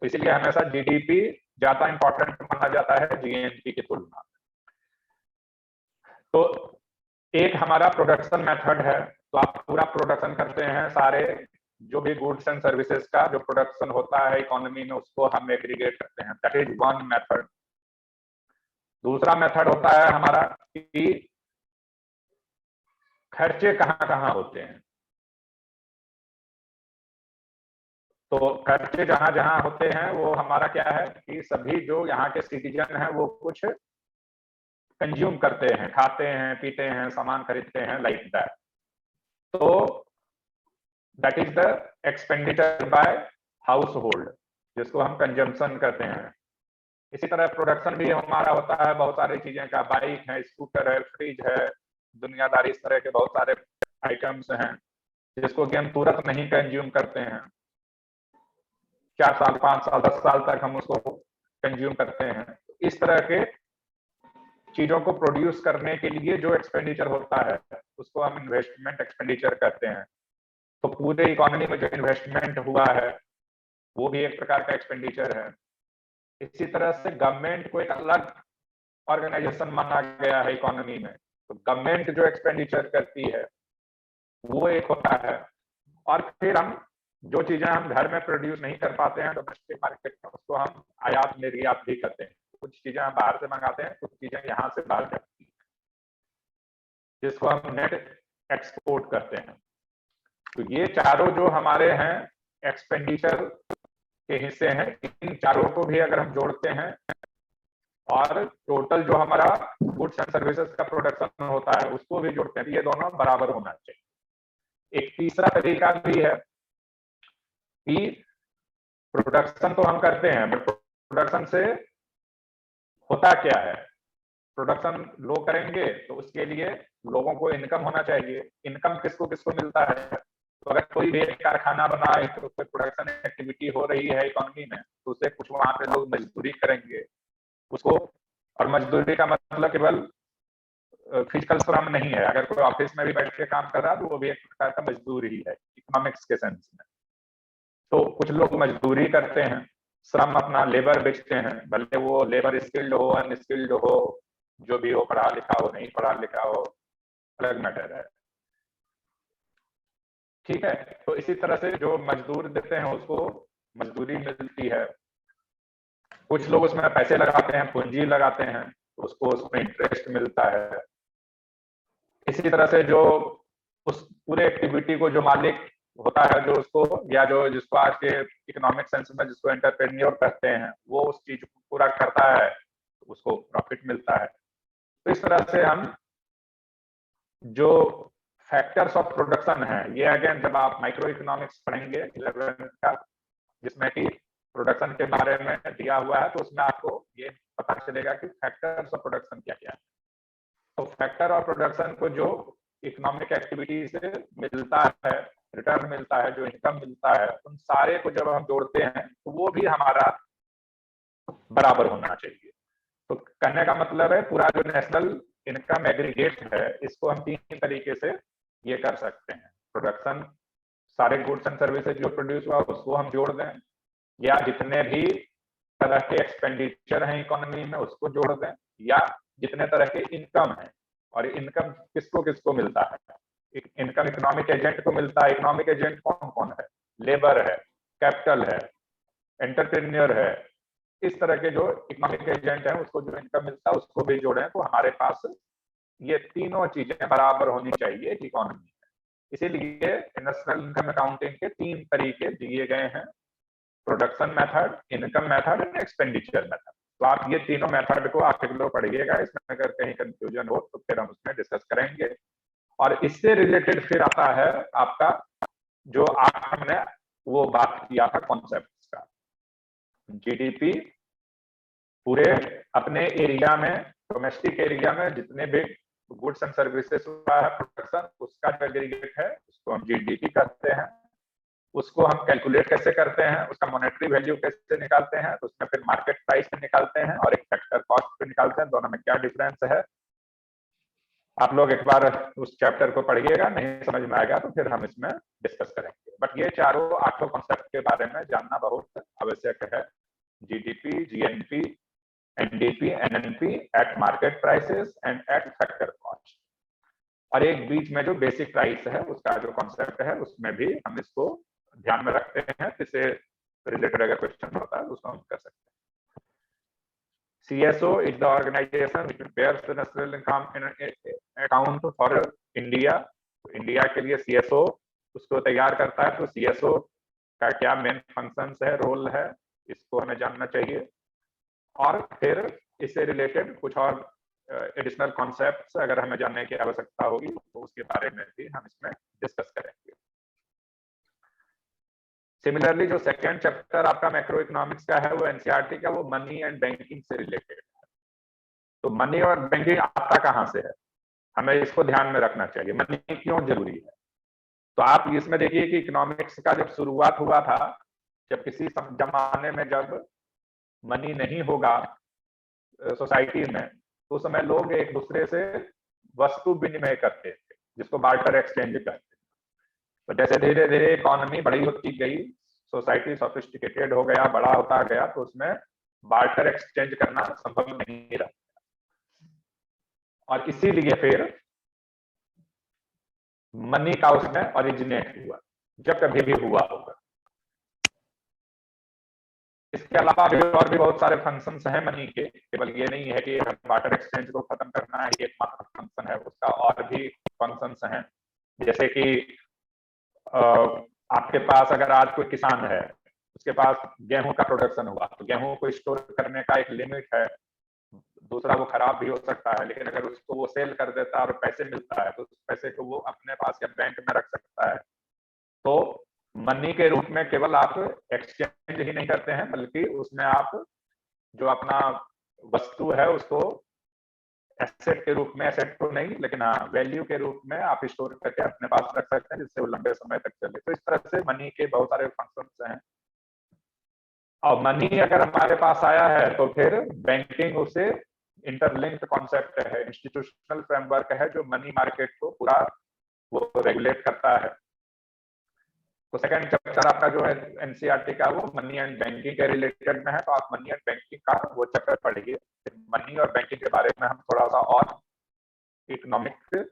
तो इसीलिए हमेशा जीडीपी ज्यादा इंपॉर्टेंट माना जाता है जीएनपी की तुलना में। तो एक हमारा प्रोडक्शन मेथड है, तो आप पूरा प्रोडक्शन करते हैं, सारे जो भी गुड्स एंड सर्विसेज का जो प्रोडक्शन होता है इकोनॉमी में उसको हम एग्रीगेट करते हैं, दैट इज वन मेथड। दूसरा मेथड होता है हमारा कि खर्चे कहां कहां होते हैं। तो खर्चे जहां जहां होते हैं वो हमारा क्या है कि सभी जो यहाँ के सिटीजन हैं वो कुछ कंज्यूम करते हैं, खाते हैं, पीते हैं, सामान खरीदते हैं, लाइक दैट। तो that is the expenditure bye house hold, जिसको हम कंजम्पशन करते हैं। इसी तरह प्रोडक्शन भी हमारा होता है बहुत सारी चीजें का, बाइक है, स्कूटर है, फ्रिज है, दुनियादारी, इस तरह के बहुत सारे आइटम्स हैं जिसको कि हम तुरंत नहीं कंज्यूम करते हैं, 4 साल 5 साल 10 साल तक हम उसको कंज्यूम करते हैं। इस तरह के चीजों को प्रोड्यूस करने के लिए जो एक्सपेंडिचर होता है उसको हम इन्वेस्टमेंट एक्सपेंडिचर कहते हैं। तो पूरे इकोनॉमी में जो इन्वेस्टमेंट हुआ है वो भी एक प्रकार का एक्सपेंडिचर है। इसी तरह से गवर्नमेंट को एक अलग ऑर्गेनाइजेशन माना गया है इकोनॉमी में। तो गवर्नमेंट जो एक्सपेंडिचर करती है वो एक होता है। और फिर हम जो चीजें हम घर में प्रोड्यूस नहीं कर पाते हैं डोमेस्टिक मार्केट में, उसको हम आयात निर्यात भी करते हैं। कुछ चीजें हम बाहर से मंगाते हैं, कुछ चीजें यहाँ से बाहर जाती हैं, जिसको हम नेट एक्सपोर्ट करते हैं। तो ये चारों जो हमारे हैं एक्सपेंडिचर के हिस्से हैं। इन चारों को भी अगर हम जोड़ते हैं और टोटल जो हमारा गुड्स एंड सर्विसेज का प्रोडक्शन होता है उसको भी जोड़ते हैं, ये दोनों बराबर होना चाहिए। एक तीसरा तरीका भी है कि प्रोडक्शन तो हम करते हैं, बट प्रोडक्शन से होता क्या है। प्रोडक्शन लोग करेंगे तो उसके लिए लोगों को इनकम होना चाहिए। इनकम किसको किसको मिलता है? तो अगर कोई भी एक कारखाना बना है तो उसमें प्रोडक्शन एक्टिविटी हो रही है इकोनॉमी में, तो उससे कुछ वहां पे लोग मजदूरी करेंगे उसको। और मजदूरी का मतलब केवल फिजिकल श्रम नहीं है। अगर कोई ऑफिस में भी बैठ के काम कर रहा है तो वो भी एक प्रकार का मजदूर ही है इकोनॉमिक्स के सेंस में। तो कुछ लोग मजदूरी करते हैं, श्रम अपना लेबर बेचते हैं, भले वो लेबर स्किल्ड हो अनस्किल्ड हो, जो भी हो, पढ़ा लिखा हो नहीं पढ़ा लिखा हो, अलग मैटर है। ठीक है। तो इसी तरह से जो मजदूर देते हैं उसको मजदूरी मिलती है। कुछ लोग उसमें पैसे लगाते हैं, पूंजी लगाते हैं, तो उसको उसमें इंटरेस्ट मिलता है। इसी तरह से जो उस पूरे एक्टिविटी को जो मालिक होता है, जो उसको या जो जिसको आज के इकोनॉमिक सेंस में जिसको एंटरप्रेन्योर कहते हैं, वो उस चीज को पूरा करता है तो उसको प्रॉफिट मिलता है। तो इस तरह से हम जो फैक्टर्स ऑफ प्रोडक्शन है, ये अगेन जब आप माइक्रो इकोनॉमिक्स पढ़ेंगे 11th का, जिसमें कि प्रोडक्शन के बारे में दिया हुआ है, तो उसमें आपको ये पता चलेगा कि फैक्टर्स ऑफ प्रोडक्शन क्या क्या है। तो फैक्टर ऑफ प्रोडक्शन को जो इकोनॉमिक एक्टिविटी से मिलता है, रिटर्न मिलता है, जो इनकम मिलता है, उन सारे को जब हम जोड़ते हैं तो वो भी हमारा बराबर होना चाहिए। तो कहने का मतलब है पूरा जो नेशनल इनकम एग्रीगेट है, इसको हम 3 तरीके से ये कर सकते हैं। प्रोडक्शन, सारे गुड्स एंड सर्विसेज जो प्रोड्यूस हुआ उसको हम जोड़ दें, या जितने भी तरह के एक्सपेंडिचर हैं इकोनॉमी में उसको जोड़ दें, या जितने तरह के इनकम है। और इनकम किसको किसको मिलता है? इनकम इकोनॉमिक एजेंट को मिलता है। इकोनॉमिक एजेंट कौन कौन है? लेबर है, कैपिटल है, एंटरप्रेन्योर है। इस तरह के जो इकोनॉमिक एजेंट है उसको जो इनकम मिलता है उसको भी जोड़ें, तो हमारे पास ये तीनों चीजें बराबर होनी चाहिए इकोनॉमी में। इसीलिए इंडस्ट्रियल इनकम अकाउंटिंग के 3 तरीके दिए गए हैं: production method, income method and expenditure method. तो आप ये तीनों मेथड को आप एक लोग पढ़िएगा। इसमें अगर कहीं कंफ्यूजन हो तो फिर हम उसमें डिस्कस करेंगे। और इससे रिलेटेड फिर आता है आपका जो आज हमने वो बात किया था कॉन्सेप्ट का, जीडीपी। पूरे अपने एरिया में, डोमेस्टिक एरिया में जितने भी गुड्स एंड सर्विसेज हुआ है प्रोडक्शन, उसका जो एग्रीगेट है उसको हम जीडीपी कहते हैं। उसको हम कैलकुलेट कैसे करते हैं, उसका मॉनेटरी वैल्यू कैसे निकालते हैं, तो उसमें फिर मार्केट प्राइस पे निकालते हैं और एक फैक्टर कॉस्ट पे निकालते हैं। दोनों में क्या डिफरेंस है, आप लोग एक बार उस चैप्टर को पढ़िएगा, नहीं समझ में आएगा तो फिर हम इसमें डिस्कस करेंगे। बट ये चारों 8 कॉन्सेप्ट के बारे में जानना बहुत आवश्यक है: GDP, GNP, NDP, NNP eight market prices and eight factor cost. और एक बीच में जो बेसिक प्राइस है उसका जो कॉन्सेप्ट है उसमें भी हम इसको ध्यान में रखते हैं। इससे रिलेटेड अगर क्वेश्चन होता है तो उसको हम कर सकते हैं। CSO is the organization which prepares the national income account for India. India के लिए CSO उसको तैयार करता है। तो CSO का क्या मेन फंक्शंस है, रोल है, इसको हमें जानना चाहिए। और फिर इससे रिलेटेड कुछ और एडिशनल कॉन्सेप्ट्स अगर हमें जानने की आवश्यकता होगी तो उसके बारे में भी हम इसमें डिस्कस करेंगे। सिमिलरली जो सेकेंड चैप्टर आपका मैक्रो इकोनॉमिक्स का है वो एनसीईआरटी का, वो मनी एंड बैंकिंग से रिलेटेड है। तो मनी और बैंकिंग आता कहां से है, हमें इसको ध्यान में रखना चाहिए। मनी क्यों जरूरी है? तो आप इसमें देखिए कि इकोनॉमिक्स का जब शुरुआत हुआ था, जब किसी जमाने में जब मनी नहीं होगा सोसाइटी में, तो उस समय लोग एक दूसरे से वस्तु विनिमय करते थे, जिसको बार्टर एक्सचेंज कहते थे। तो जैसे धीरे धीरे इकोनॉमी बड़ी होती गई, सोसाइटी सोफिस्टिकेटेड हो गया, बड़ा होता गया, तो उसमें बार्टर एक्सचेंज करना संभव नहीं रहा, और इसीलिए फिर मनी का उसमें ओरिजिनेट हुआ, जब कभी भी हुआ होगा। इसके अलावा और भी बहुत सारे फंक्शंस हैं मनी के, केवल ये नहीं है कि बार्टर एक्सचेंज को खत्म करना है, ये एकमात्र फंक्शन है, उसका और भी फंक्शंस हैं। जैसे कि आपके पास अगर आज कोई किसान है, उसके पास गेहूं का प्रोडक्शन हुआ, तो गेहूं को स्टोर करने का एक लिमिट है। दूसरा, वो खराब भी हो सकता है, लेकिन अगर उसको वो सेल कर देता है और पैसे मिलता है, तो उस पैसे को वो अपने पास या बैंक में रख सकता है। तो मनी के रूप में केवल आप एक्सचेंज ही नहीं करते हैं, बल्कि उसमें आप जो अपना वस्तु है उसको एसेट के रूप में, एसेट तो नहीं लेकिन हाँ वैल्यू के रूप में आप स्टोर करके अपने पास रख सकते हैं, जिससे वो लंबे समय तक चले। तो इस तरह से मनी के बहुत सारे फंक्शंस हैं। और मनी अगर हमारे पास आया है, तो फिर बैंकिंग उसे इंटरलिंक्ड कॉन्सेप्ट है, इंस्टीट्यूशनल फ्रेमवर्क है, जो मनी मार्केट को पूरा वो रेगुलेट करता है। तो सेकंड चैप्टर आपका जो है एनसीईआरटी का, वो मनी एंड बैंकिंग के रिलेटेड में है, तो आप मनी एंड बैंकिंग का वो चैप्टर पढ़िए। मनी और बैंकिंग के बारे में हम थोड़ा सा और इकोनॉमिक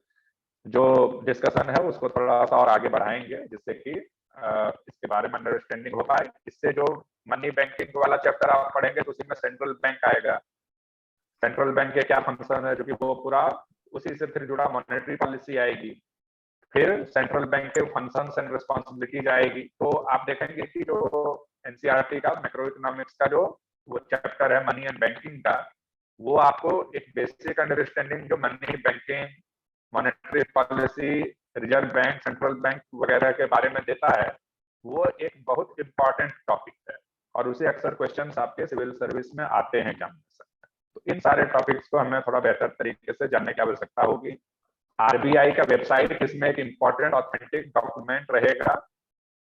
जो डिस्कशन है उसको थोड़ा सा और आगे बढ़ाएंगे, जिससे कि इसके बारे में अंडरस्टैंडिंग हो पाए। इससे जो मनी बैंकिंग वाला चैप्टर आप पढ़ेंगे, तो उसी में सेंट्रल बैंक आएगा। सेंट्रल बैंक के क्या फंक्शन है, जो कि वो पूरा उसी से फिर जुड़ा मॉनेटरी पॉलिसी आएगी, फिर सेंट्रल बैंक के फंक्शंस एंड रिस्पांसिबिलिटीज आएगी। तो आप देखेंगे कि जो एनसीईआरटी का मैक्रो इकोनॉमिक्स का जो वो चैप्टर है मनी एंड बैंकिंग का, वो आपको एक बेसिक अंडरस्टैंडिंग जो money banking, monetary policy, reserve bank, central bank वगैरह के बारे में देता है, वो एक बहुत इंपॉर्टेंट टॉपिक है, और उसे अक्सर क्वेश्चंस आपके सिविल सर्विस में आते हैं एग्जाम में। तो इन सारे टॉपिक्स को हमें थोड़ा बेहतर तरीके से जानने की आवश्यकता होगी। आरबीआई का वेबसाइट इसमें एक इंपॉर्टेंट ऑथेंटिक डॉक्यूमेंट रहेगा,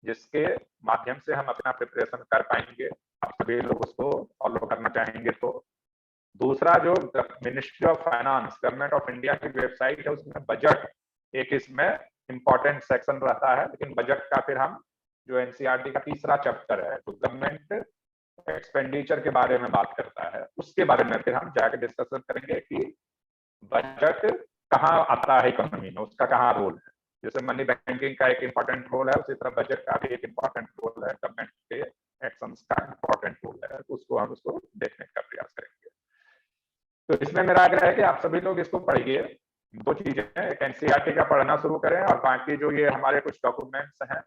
जिसके माध्यम से हम अपना प्रिपरेशन कर पाएंगे। आप सभी लोग उसको फॉलो करना चाहेंगे तो। दूसरा, जो ministry of finance, government of India की वेबसाइट है, उसमें बजट एक इसमें इंपॉर्टेंट सेक्शन रहता है। लेकिन बजट का फिर हम जो एनसीईआरटी का तीसरा चैप्टर है, तो गवर्नमेंट एक्सपेंडिचर के बारे में बात करता है, उसके बारे में फिर हम जाकर डिस्कशन करेंगे कि बजट कहाँ आता है इकोनॉमी में, उसका कहाँ रोल है। जैसे मनी बैंकिंग का एक इंपॉर्टेंट रोल है, उसी तरह बजट का भी एक इंपॉर्टेंट रोल है, गवर्नमेंट के एक्शंस का इंपॉर्टेंट रोल है, तो उसको हम उसको देखने का प्रयास करेंगे। तो इसमें मेरा आग्रह है कि आप सभी लोग इसको पढ़िए। दो चीजें हैं, एक एनसीईआरटी का पढ़ना शुरू करें, और बाकी जो ये हमारे कुछ डॉक्यूमेंट्स हैं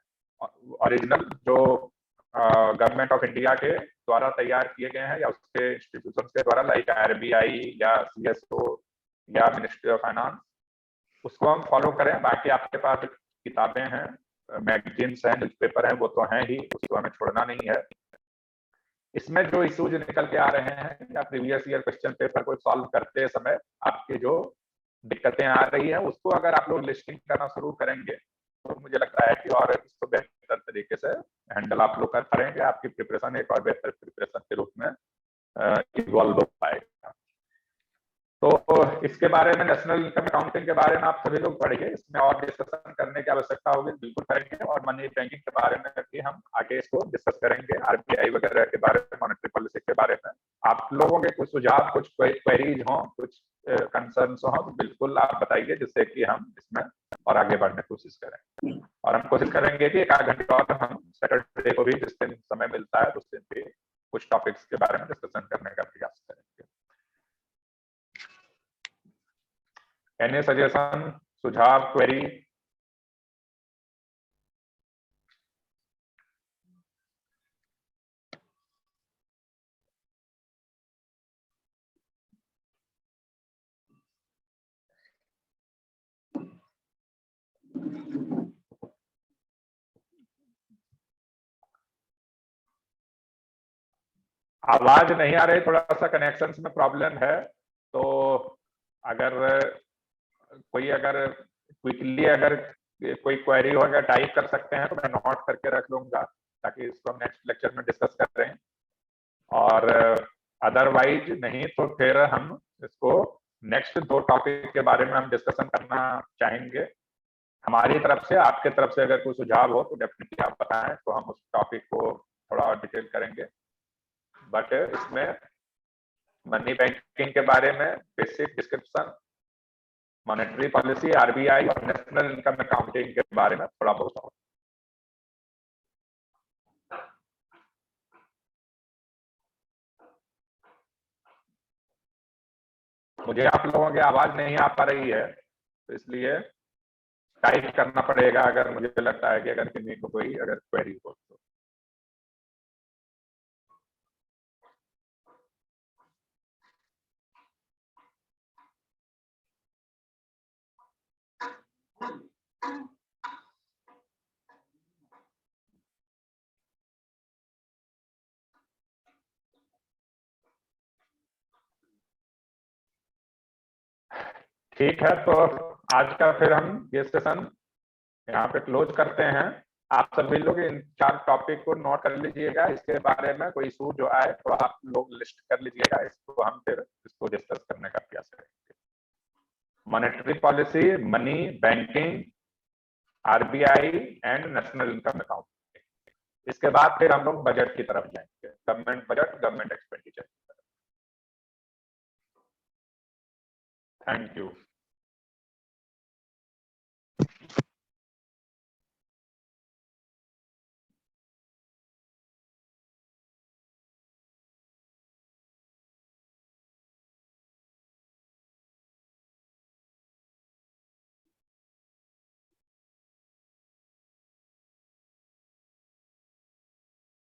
ओरिजिनल, जो गवर्नमेंट ऑफ इंडिया के द्वारा तैयार किए गए हैं या उसके इंस्टीट्यूशन के द्वारा, लाइक आरबीआई या सीएसओ या मिनिस्ट्री ऑफ फाइनेंस, उसको हम फॉलो करें। बाकी आपके पास किताबें हैं, मैगजीन्स हैं, न्यूज़पेपर हैं, वो तो हैं ही, उसको हमें छोड़ना नहीं है। इसमें जो इश्यूज निकल के आ रहे हैं या प्रीवियस ईयर क्वेश्चन पेपर को सॉल्व करते समय आपकी जो दिक्कतें आ रही है, उसको अगर आप लोग लिस्टिंग करना शुरू करेंगे, तो मुझे लगता है कि और इसको बेहतर तरीके से हैंडल आप लोग कर पाएंगे। आपकी प्रिपरेशन एक और बेहतर प्रिपरेशन के रूप में इवॉल्व हो पाएगा। तो इसके बारे में, नेशनल इनकम अकाउंटिंग के बारे में आप सभी लोग पढ़िए। इसमें और डिस्कशन करने की आवश्यकता होगी, बिल्कुल करेंगे। और मनी बैंकिंग के बारे में भी हम आगे इसको डिस्कस करेंगे, आरबीआई वगैरह के बारे में, मॉनेटरी पॉलिसी के बारे में। आप लोगों के कुछ सुझाव, कुछ क्वेरीज हों, कुछ कंसर्न्स हों, तो बिल्कुल आप बताइए, जिससे कि हम इसमें और आगे बढ़ने की कोशिश करें। और हम कोशिश करेंगे कि एक आध घंटे और हम सैटरडे को भी, जिस दिन समय मिलता है, उस दिन भी कुछ टॉपिक्स के बारे में डिस्कशन करने का प्रयास करेंगे। एनी सजेशन, सुझाव, क्वेरी? आवाज नहीं आ रही, थोड़ा सा कनेक्शन में प्रॉब्लम है। तो अगर कोई क्विकली अगर कोई क्वेरी हो अगर टाइप कर सकते हैं तो मैं नोट करके रख लूंगा ताकि इसको हम नेक्स्ट लेक्चर में डिस्कस करें, और अदरवाइज नहीं तो फिर हम इसको नेक्स्ट 2 टॉपिक के बारे में हम डिस्कशन करना चाहेंगे। हमारी तरफ से, आपके तरफ से अगर कोई सुझाव हो तो डेफिनेटली आप बताएं तो हम उस टॉपिक को थोड़ा और डिटेल करेंगे। बट इसमें मनी बैंकिंग के बारे में basic description, monetary policy, RBI और नेशनल इनकम अकाउंटिंग के बारे में थोड़ा बहुत हो। मुझे आप लोगों की आवाज नहीं आ पा रही है तो इसलिए टाइप करना पड़ेगा अगर मुझे लगता है कि अगर किसी को कोई अगर क्वेरी हो तो। ठीक है, तो आज का फिर हम ये सेशन यहाँ पे क्लोज करते हैं। आप सभी लोग इन 4 टॉपिक को नोट कर लीजिएगा। इसके बारे में कोई इशू जो आए तो आप लोग लिस्ट कर लीजिएगा, इसको हम फिर इसको डिस्कस करने का प्रयास करेंगे। Monetary policy, money banking, RBI and national income account. इसके बाद फिर हम लोग बजट की तरफ जाएंगे, government budget, government expenditure. Thank you.